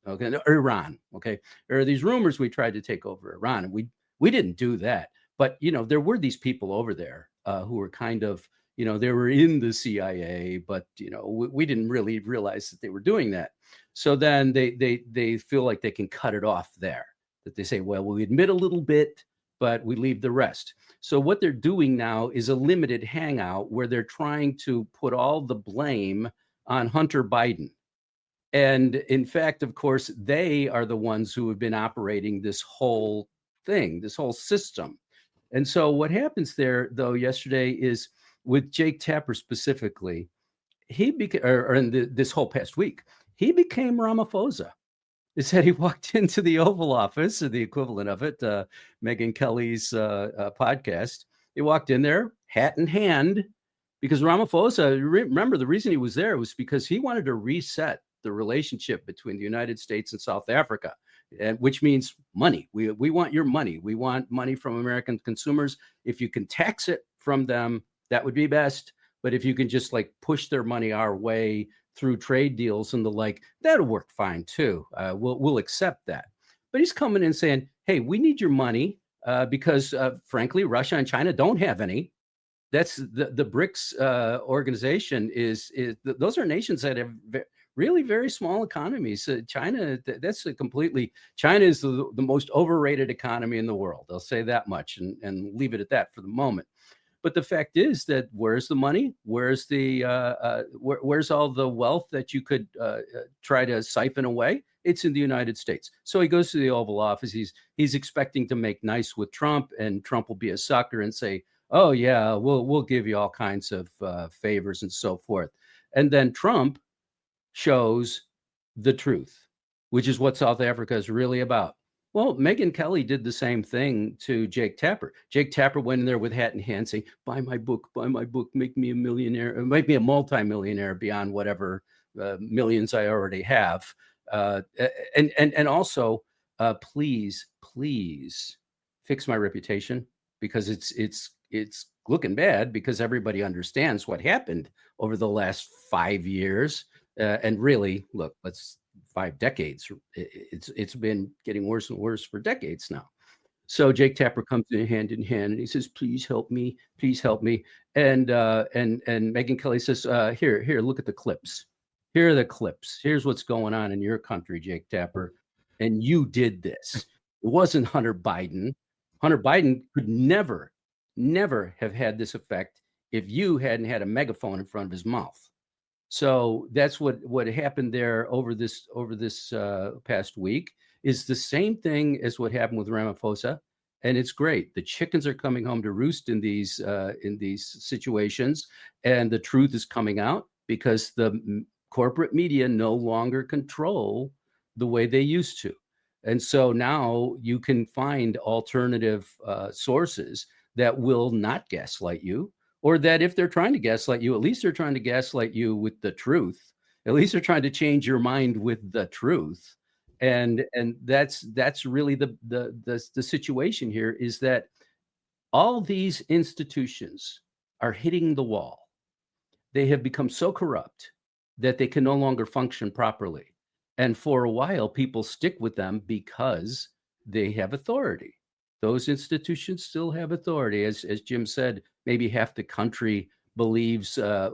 okay, or Iran, okay. There are these rumors we tried to take over Iran, and we didn't do that. But there were these people over there who were kind of, they were in the CIA, but we didn't really realize that they were doing that. So then they feel like they can cut it off there. That they say, well, we admit a little bit, but we leave the rest. So what they're doing now is a limited hangout where they're trying to put all the blame on Hunter Biden. And in fact, of course, they are the ones who have been operating this whole thing, this whole system. And so what happens there, though, yesterday is with Jake Tapper specifically, he became, or in this whole past week, he became Ramaphosa. It said he walked into the Oval Office, or the equivalent of it, Megyn Kelly's podcast. He walked in there, hat in hand, because Ramaphosa, remember, the reason he was there was because he wanted to reset the relationship between the United States and South Africa, and which means money. We want your money. We want money from American consumers. If you can tax it from them, that would be best. But if you can just like push their money our way through trade deals and the like, that'll work fine too. We'll accept that. But he's coming in saying, hey, we need your money because frankly, Russia and China don't have any. That's the BRICS organization is those are nations that have really very small economies. China, that's a completely, China is the most overrated economy in the world. I'll say that much and leave it at that for the moment. But the fact is that where's the money? Where's the where's all the wealth that you could try to siphon away? It's in the United States. So he goes to the Oval Office. He's expecting to make nice with Trump, and Trump will be a sucker and say, "Oh yeah, we'll give you all kinds of favors and so forth." And then Trump shows the truth, which is what South Africa is really about. Well, Megyn Kelly did the same thing to Jake Tapper. Jake Tapper went in there with hat in hand saying, buy my book, make me a millionaire, make me a multimillionaire beyond whatever millions I already have. And also, please fix my reputation, because it's looking bad, because everybody understands what happened over the last 5 years. And really, look, let's 5 decades. It's been getting worse and worse for decades now. So Jake Tapper comes in hand, and he says, "Please help me, please help me." And Megyn Kelly says, "Here, look at the clips. Here are the clips. Here's what's going on in your country, Jake Tapper, and you did this. It wasn't Hunter Biden. Hunter Biden could never have had this effect if you hadn't had a megaphone in front of his mouth." So that's what happened there over this past week is the same thing as what happened with Ramaphosa, and it's great. The chickens are coming home to roost in these situations, and the truth is coming out because the corporate media no longer control the way they used to, and so now you can find alternative sources that will not gaslight you. Or that if they're trying to gaslight you, at least they're trying to gaslight you with the truth. At least they're trying to change your mind with the truth. And that's really the situation here, is that all these institutions are hitting the wall. They have become so corrupt that they can no longer function properly. And for a while, people stick with them because they have authority. Those institutions still have authority. As Jim said, maybe half the country believes that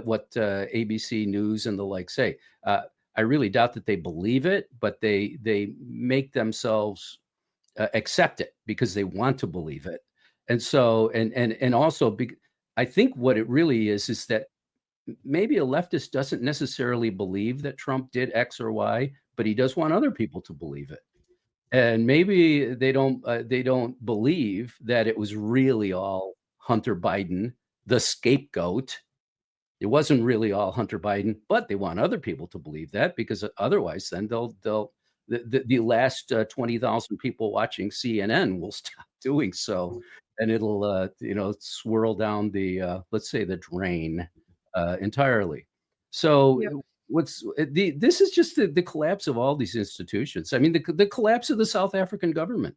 what ABC News and the like say. I really doubt that they believe it, but they make themselves accept it because they want to believe it. And so, and also, I think what it really is that maybe a leftist doesn't necessarily believe that Trump did X or Y, but he does want other people to believe it. And maybe they don't believe that it was really all Hunter Biden, the scapegoat. It wasn't really all Hunter Biden, but they want other people to believe that, because otherwise, then the last 20,000 people watching CNN will stop doing so, and it'll swirl down the let's say the drain entirely. So. Yep. This is just the collapse of all these institutions. I mean, the collapse of the South African government.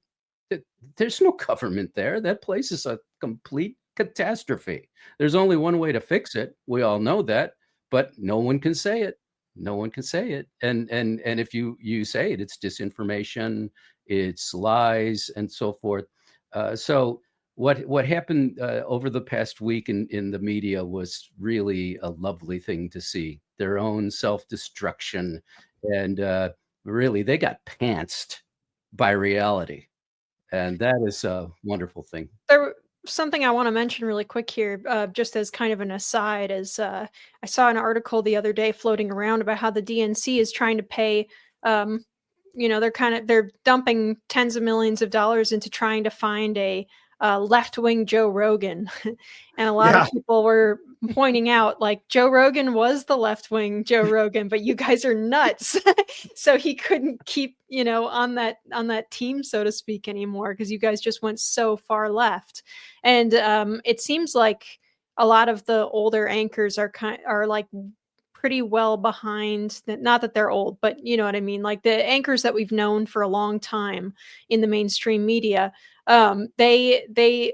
There's no government there. That place is a complete catastrophe. There's only one way to fix it. We all know that, but no one can say it. No one can say it. And if you say it, it's disinformation, it's lies, and so forth. So what happened over the past week in the media was really a lovely thing to see. Their own self-destruction, and really they got pantsed by reality, and that is a wonderful thing. Something I want to mention really quick here, just as kind of an aside, is I saw an article the other day floating around about how the DNC is trying to pay, they're dumping tens of millions of dollars into trying to find a left-wing Joe Rogan. And a lot of people were pointing out, like, Joe Rogan was the left-wing Joe Rogan, but you guys are nuts. So he couldn't keep, on that team, so to speak, anymore, because you guys just went so far left. And it seems like a lot of the older anchors are like pretty well behind that. Not that they're old, but you know what I mean? Like the anchors that we've known for a long time in the mainstream media, they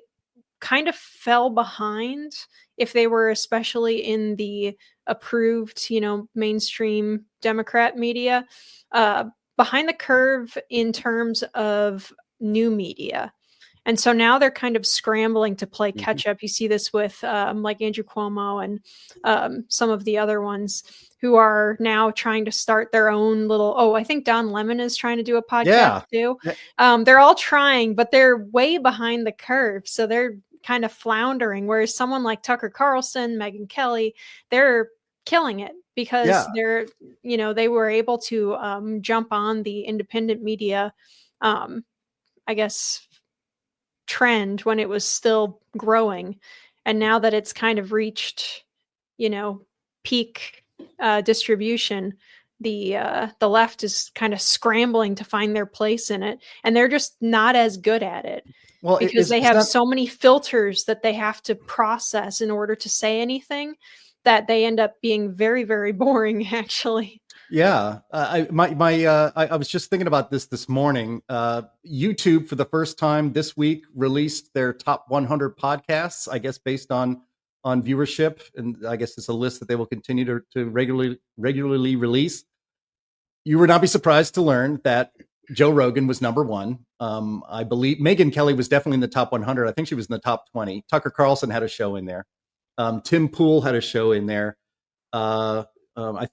kind of fell behind if they were especially in the approved, mainstream Democrat media, behind the curve in terms of new media. And so now they're kind of scrambling to play catch up. You see this with like Andrew Cuomo and some of the other ones who are now trying to start their own little. Oh, I think Don Lemon is trying to do a podcast too. They're all trying, but they're way behind the curve. So they're kind of floundering. Whereas someone like Tucker Carlson, Megyn Kelly, they're killing it because they're, they were able to jump on the independent media, I guess, trend when it was still growing. And now that it's kind of reached, peak distribution, the left is kind of scrambling to find their place in it, and they're just not as good at it. Well, because they have so many filters that they have to process in order to say anything that they end up being very, very boring, actually. Yeah, I was just thinking about this morning. YouTube, for the first time this week, released their top 100 podcasts, I guess, based on viewership, and I guess it's a list that they will continue to regularly release. You would not be surprised to learn that Joe Rogan was number one. I believe Megyn Kelly was definitely in the top 100. I think she was in the top 20. Tucker Carlson had a show in there. Tim Pool had a show in there. I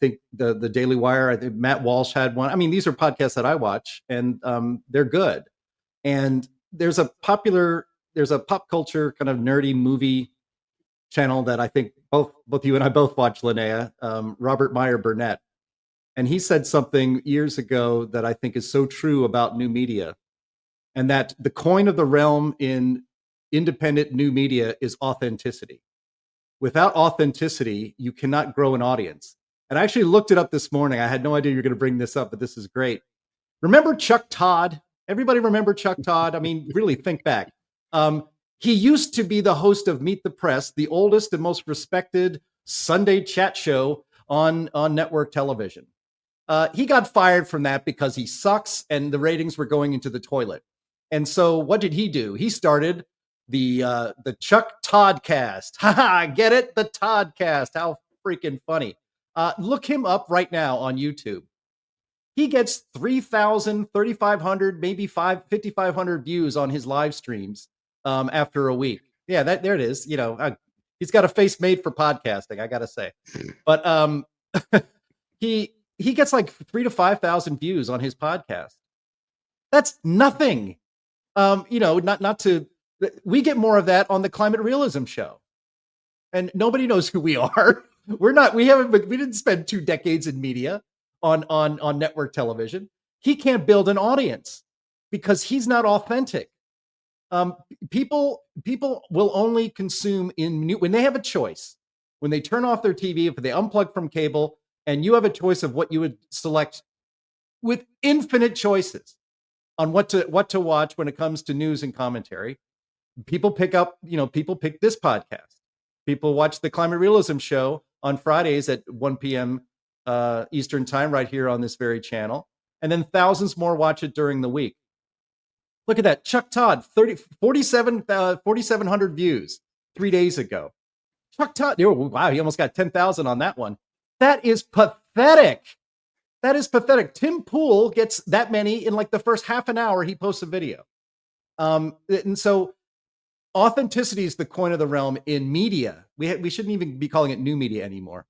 think the Daily Wire, I think Matt Walsh had one. I mean, these are podcasts that I watch, and they're good. And there's a pop culture kind of nerdy movie channel that I think both you and I both watch, Linnea, Robert Meyer Burnett. And he said something years ago that I think is so true about new media, and that the coin of the realm in independent new media is authenticity. Without authenticity, you cannot grow an audience. And I actually looked it up this morning. I had no idea you were going to bring this up, but this is great. Remember Chuck Todd? Everybody remember Chuck Todd? I mean, really think back. He used to be the host of Meet the Press, the oldest and most respected Sunday chat show on network television. He got fired from that because he sucks and the ratings were going into the toilet. And so what did he do? He started the Chuck Toddcast. Haha, get it? The Toddcast. How freaking funny. Look him up right now on YouTube. He gets 3,000, 3,500, maybe 5,500 views on his live streams after a week. Yeah, there it is. He's got a face made for podcasting, I gotta say. But he gets like 3,000 to 5,000 views on his podcast. That's nothing. We get more of that on the Climate Realism Show, and nobody knows who we are. We didn't spend 2 decades in media on network television. He can't build an audience because he's not authentic. People will only consume when they have a choice, when they turn off their TV, if they unplug from cable, and you have a choice of what you would select with infinite choices on what to watch when it comes to news and commentary. People pick this podcast. People watch the Climate Realism Show on Fridays at 1 p.m. Eastern time right here on this very channel. And then thousands more watch it during the week. Look at that. Chuck Todd, 4,700 views 3 days ago. Chuck Todd, wow, he almost got 10,000 on that one. That is pathetic. Tim Pool gets that many in like the first half an hour he posts a video. And so authenticity is the coin of the realm in media. We shouldn't even be calling it new media anymore.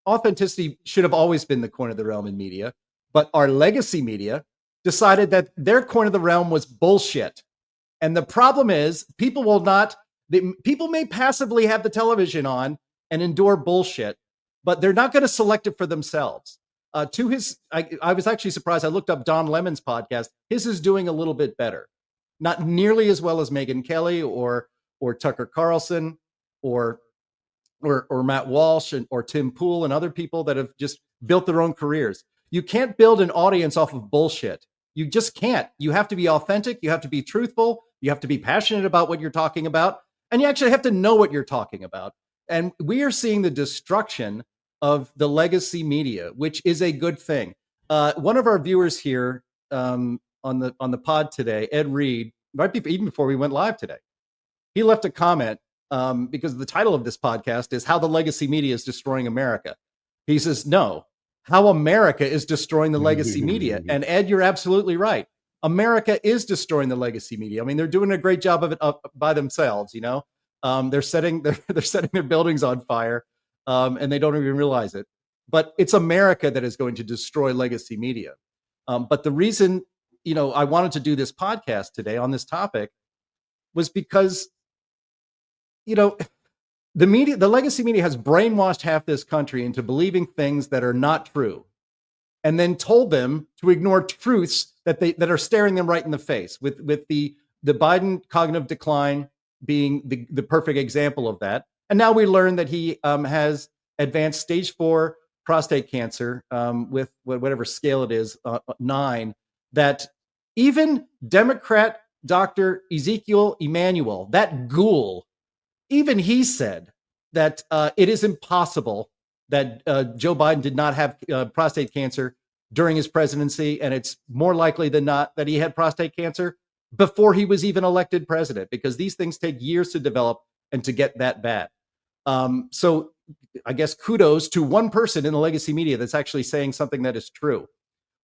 Authenticity should have always been the coin of the realm in media, but our legacy media decided that their coin of the realm was bullshit. And the problem is people may passively have the television on and endure bullshit, but they're not going to select it for themselves. I was actually surprised. I looked up Don Lemon's podcast. His is doing a little bit better. not nearly as well as Megyn Kelly or Tucker Carlson or Matt Walsh or Tim Pool and other people that have just built their own careers. You can't build an audience off of bullshit. You just can't. You have to be authentic. You have to be truthful. You have to be passionate about what you're talking about. And you actually have to know what you're talking about. And we are seeing the destruction of the legacy media, which is a good thing. One of our viewers here on the pod today, Ed Reed, even before we went live today, he left a comment because the title of this podcast is How the Legacy Media is Destroying America. He says, no, how America is destroying the legacy media. And Ed, you're absolutely right. America is destroying the legacy media. I mean, they're doing a great job of it by themselves. You know, they're setting their buildings on fire, and they don't even realize it. But it's America that is going to destroy legacy media. But the reason, I wanted to do this podcast today on this topic was because, the legacy media has brainwashed half this country into believing things that are not true, and then told them to ignore truths that are staring them right in the face. With the Biden cognitive decline being the perfect example of that. And now we learn that he has advanced stage 4 prostate cancer with whatever scale it is, 9. That even Democrat Dr. Ezekiel Emanuel, that ghoul, even he said that it is impossible that Joe Biden did not have prostate cancer during his presidency, and it's more likely than not that he had prostate cancer before he was even elected president, because these things take years to develop and to get that bad. So I guess kudos to one person in the legacy media that's actually saying something that is true.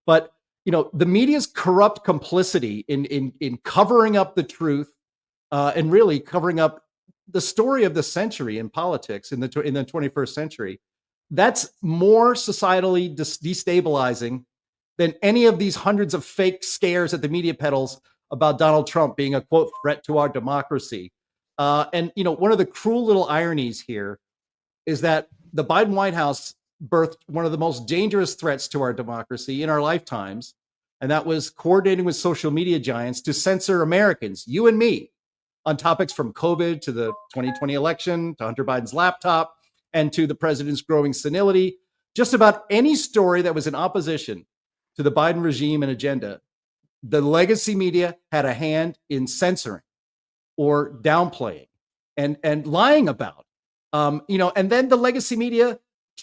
But the media's corrupt complicity in covering up the truth and really covering up the story of the century in politics in the 21st century, that's more societally destabilizing than any of these hundreds of fake scares that the media peddles about Donald Trump being a, quote, threat to our democracy. And one of the cruel little ironies here is that the Biden White House birthed one of the most dangerous threats to our democracy in our lifetimes, and that was coordinating with social media giants to censor Americans, you and me, on topics from COVID to the 2020 election, to Hunter Biden's laptop, and to the president's growing senility. Just about any story that was in opposition to the Biden regime and agenda, the legacy media had a hand in censoring or downplaying and lying about. And then the legacy media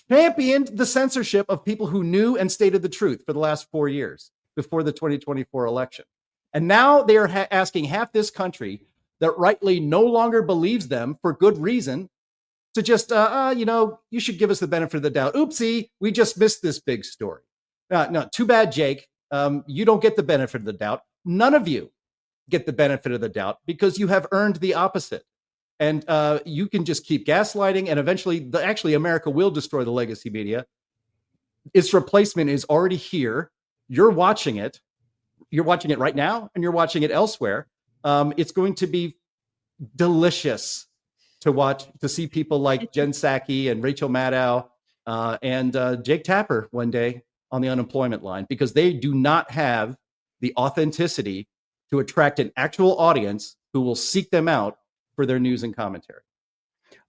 championed the censorship of people who knew and stated the truth for the last 4 years before the 2024 election. And now they are asking half this country that rightly no longer believes them for good reason to just, you should give us the benefit of the doubt. Oopsie, we just missed this big story. No, too bad, Jake. You don't get the benefit of the doubt. None of you get the benefit of the doubt because you have earned the opposite. And you can just keep gaslighting, and eventually, actually, America will destroy the legacy media. Its replacement is already here. You're watching it. You're watching it right now, and you're watching it elsewhere. It's going to be delicious to watch, to see people like Jen Psaki and Rachel Maddow and Jake Tapper one day on the unemployment line, because they do not have the authenticity to attract an actual audience who will seek them out for their news and commentary.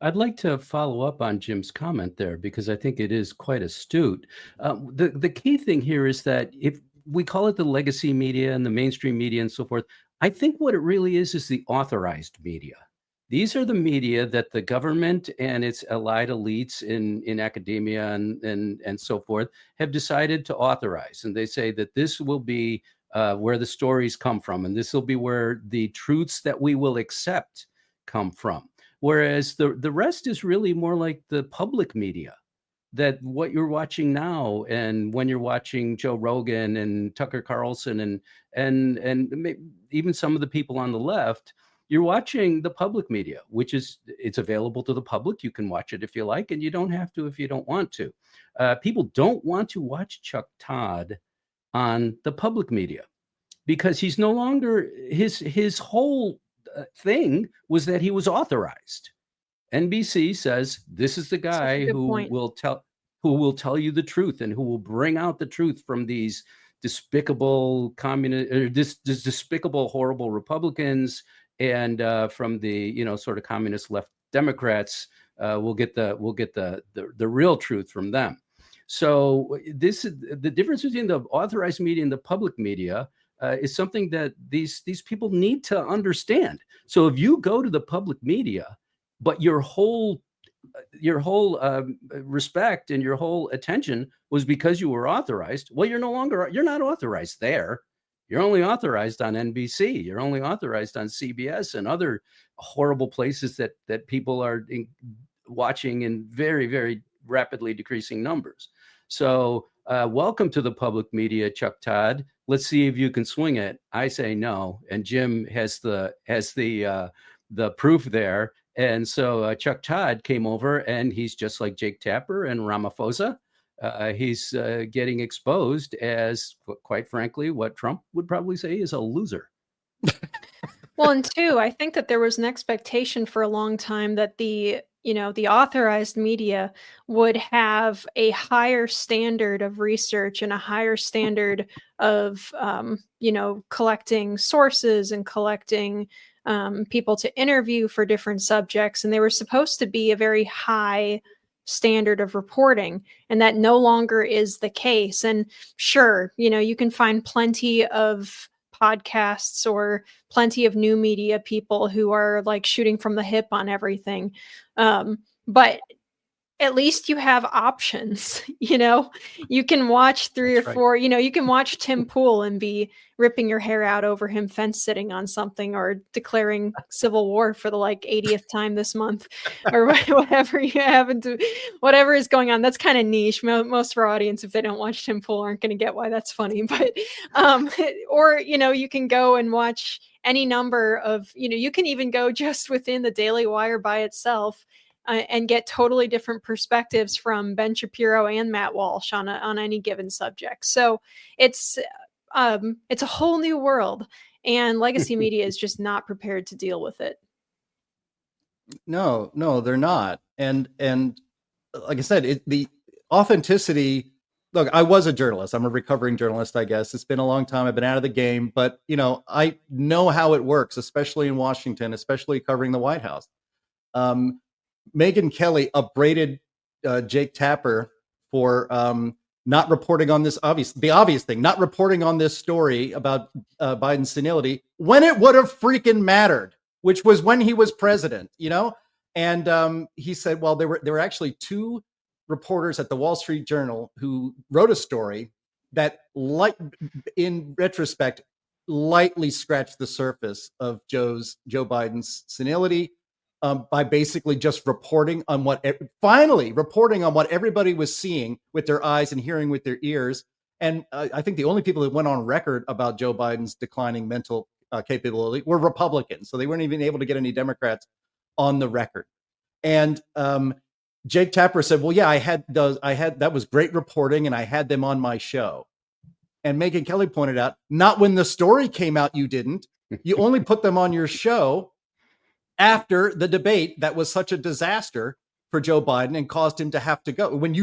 I'd like to follow up on Jim's comment there, because I think it is quite astute. The key thing here is that if we call it the legacy media and the mainstream media and so forth, I think what it really is the authorized media. These are the media that the government and its allied elites in academia and so forth have decided to authorize. And they say that this will be where the stories come from, and this will be where the truths that we will accept come from. Whereas the rest is really more like the public media, that what you're watching now, and when you're watching Joe Rogan and Tucker Carlson and even some of the people on the left, you're watching the public media, which it's available to the public. You can watch it if you like, and you don't have to if you don't want to. People don't want to watch Chuck Todd on the public media because he's no longer, his whole thing was that he was authorized. NBC says this is the guy who will tell you the truth and who will bring out the truth from these despicable communist or despicable, horrible Republicans, and from the sort of communist left Democrats, we'll get the real truth from them. So this is the difference between the authorized media and the public media. Is something that these people need to understand. So if you go to the public media, but your whole respect and your whole attention was because you were authorized, well, you're not authorized there. You're only authorized on NBC. You're only authorized on CBS and other horrible places that people are watching in very, very rapidly decreasing numbers. So welcome to the public media, Chuck Todd. Let's see if you can swing it. I say no, and Jim has the proof there. And so Chuck Todd came over, and he's just like Jake Tapper and Ramaphosa. He's getting exposed as, quite frankly, what Trump would probably say is a loser. Well, and two, I think that there was an expectation for a long time that the authorized media would have a higher standard of research and a higher standard of, collecting sources and collecting people to interview for different subjects. And they were supposed to be a very high standard of reporting, and that no longer is the case. And sure, you can find plenty of podcasts or plenty of new media people who are like shooting from the hip on everything. But at least you have options. You can watch three or four, you can watch Tim Pool and be ripping your hair out over him fence sitting on something or declaring civil war for the 80th time this month or whatever you happen to, whatever is going on. That's kind of niche. Most of our audience, if they don't watch Tim Pool, aren't going to get why that's funny. But, or, you can go and watch any number of, you can even go just within the Daily Wire by itself and get totally different perspectives from Ben Shapiro and Matt Walsh on any given subject. So it's a whole new world, and legacy media is just not prepared to deal with it. No, they're not. And like I said, the authenticity. Look, I was a journalist. I'm a recovering journalist, I guess. It's been a long time. I've been out of the game, but I know how it works, especially in Washington, especially covering the White House. Megyn Kelly upbraided Jake Tapper for not reporting on this the obvious thing, not reporting on this story about Biden's senility when it would have freaking mattered, which was when he was president, And he said, well, there were actually two reporters at the Wall Street Journal who wrote a story that, in retrospect, lightly scratched the surface of Joe Biden's senility. By basically just reporting on what everybody was seeing with their eyes and hearing with their ears. And I think the only people that went on record about Joe Biden's declining mental capability were Republicans. So they weren't even able to get any Democrats on the record. And Jake Tapper said, well, yeah, that was great reporting and I had them on my show. And Megyn Kelly pointed out, not when the story came out, you didn't. You only put them on your show after the debate that was such a disaster for Joe Biden and caused him to have to go. When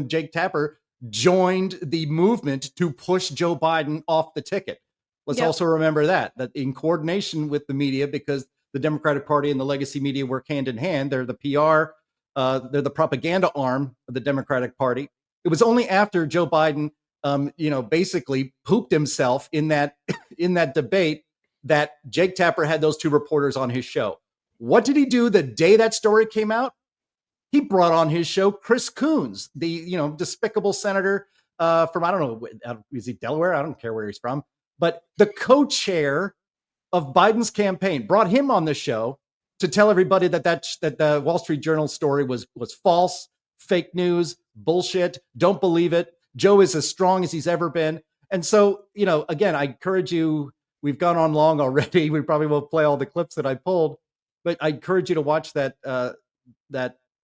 Jake Tapper joined the movement to push Joe Biden off the ticket. Let's also remember that in coordination with the media, because the Democratic Party and the legacy media work hand in hand. They're the PR, they're the propaganda arm of the Democratic Party. It was only after Joe Biden, basically pooped himself in that debate that Jake Tapper had those two reporters on his show. What did he do the day that story came out? He brought on his show Chris Coons, the despicable senator from, I don't know, is he Delaware? I don't care where he's from, but the co-chair of Biden's campaign brought him on the show to tell everybody that the Wall Street Journal story was false, fake news, bullshit. Don't believe it. Joe is as strong as he's ever been. And so, again, I encourage you. We've gone on long already. We probably won't play all the clips that I pulled. But I encourage you to watch that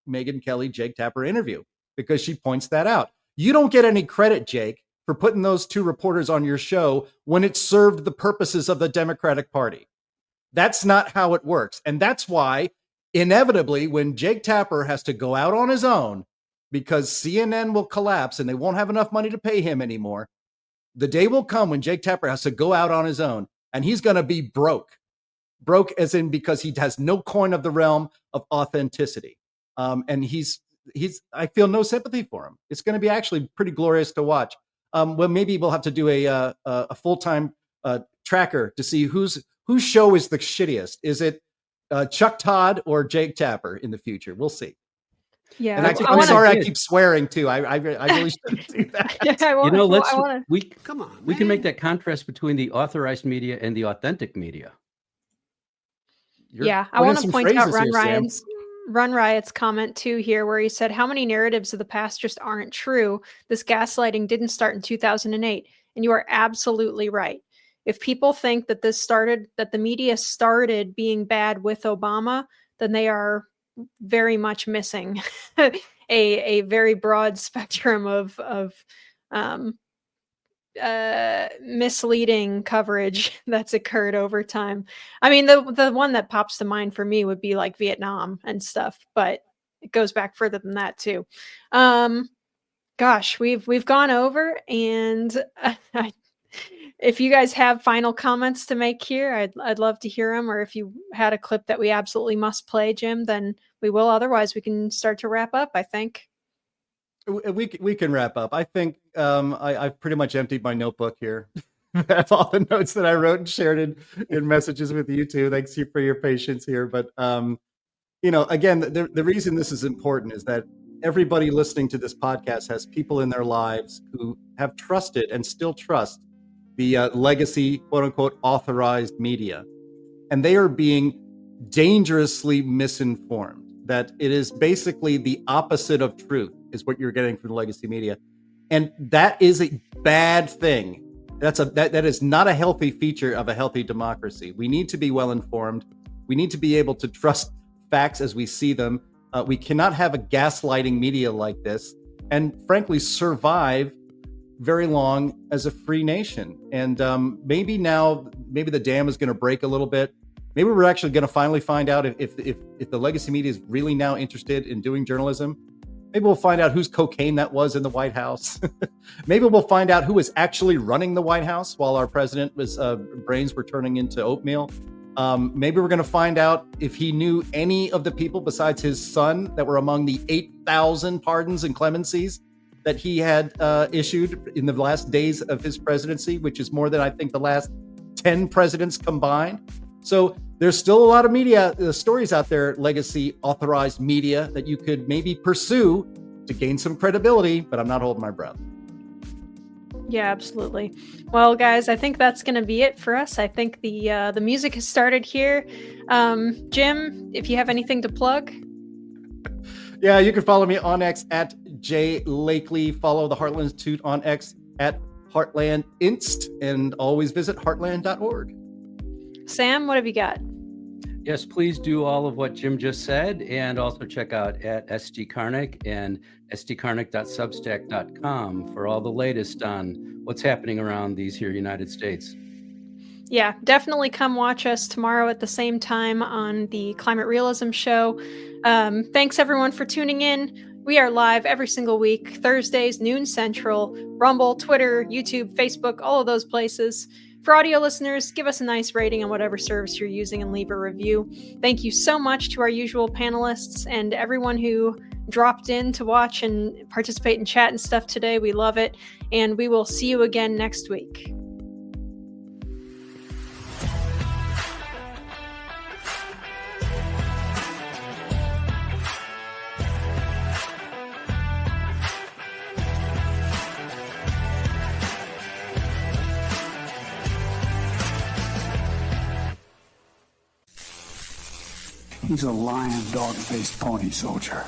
Megyn Kelly, Jake Tapper interview, because she points that out. You don't get any credit, Jake, for putting those two reporters on your show when it served the purposes of the Democratic Party. That's not how it works. And that's why, inevitably, when Jake Tapper has to go out on his own because CNN will collapse and they won't have enough money to pay him anymore, The day will come when Jake Tapper has to go out on his own, and he's going to be broke as in because he has no coin of the realm of authenticity. And I feel no sympathy for him. It's going to be actually pretty glorious to watch. Well, maybe we'll have to do a full-time tracker to see whose show is the shittiest. Is it Chuck Todd or Jake Tapper in the future? We'll see. Yeah, and I'm sorry I keep swearing too. I really shouldn't do that. We can make that contrast between the authorized media and the authentic media. I want to point out Run Riot's comment too here, where he said, "How many narratives of the past just aren't true? This gaslighting didn't start in 2008." And you are absolutely right. If people think that that the media started being bad with Obama, then they are very much missing a very broad spectrum of misleading coverage that's occurred over time. I mean, the one that pops to mind for me would be like Vietnam and stuff, but it goes back further than that too. Gosh, we've gone over, and if you guys have final comments to make here, I'd love to hear them. Or if you had a clip that we absolutely must play, Jim, then we will. Otherwise, we can start to wrap up, I think. We can wrap up. I think I've pretty much emptied my notebook here. That's all the notes that I wrote and shared in messages with you too. Thanks for your patience here. But again, the reason this is important is that everybody listening to this podcast has people in their lives who have trusted and still trust the legacy, quote unquote, authorized media. And they are being dangerously misinformed, that it is basically the opposite of truth is what you're getting from the legacy media. And that is a bad thing. That is not a healthy feature of a healthy democracy. We need to be well informed. We need to be able to trust facts as we see them. We cannot have a gaslighting media like this and frankly survive very long as a free nation. And maybe the dam is going to break a little bit. Maybe we're actually going to finally find out if the legacy media is really now interested in doing journalism. Maybe we'll find out whose cocaine that was in the White House. Maybe we'll find out who was actually running the White House while our president was brains were turning into oatmeal. Maybe we're going to find out if he knew any of the people besides his son that were among the 8,000 pardons and clemencies that he had issued in the last days of his presidency, which is more than I think the last 10 presidents combined. So there's still a lot of media stories out there, legacy authorized media, that you could maybe pursue to gain some credibility, but I'm not holding my breath. Yeah, absolutely. Well, guys, I think that's going to be it for us. I think the music has started here. Jim, if you have anything to plug. Yeah, you can follow me on X at @JLakely. Follow the Heartland Institute on X at HeartlandInst, and always visit heartland.org. Sam, what have you got? Yes, please do all of what Jim just said, and also check out at SDKarnik and sdkarnik.substack.com for all the latest on what's happening around these here United States. Yeah, definitely come watch us tomorrow at the same time on the Climate Realism Show. Thanks everyone for tuning in. We are live every single week, Thursdays, noon Central, Rumble, Twitter, YouTube, Facebook, all of those places. For audio listeners, give us a nice rating on whatever service you're using and leave a review. Thank you so much to our usual panelists and everyone who dropped in to watch and participate in chat and stuff today. We love it. And we will see you again next week. He's a lion, dog-faced pony soldier.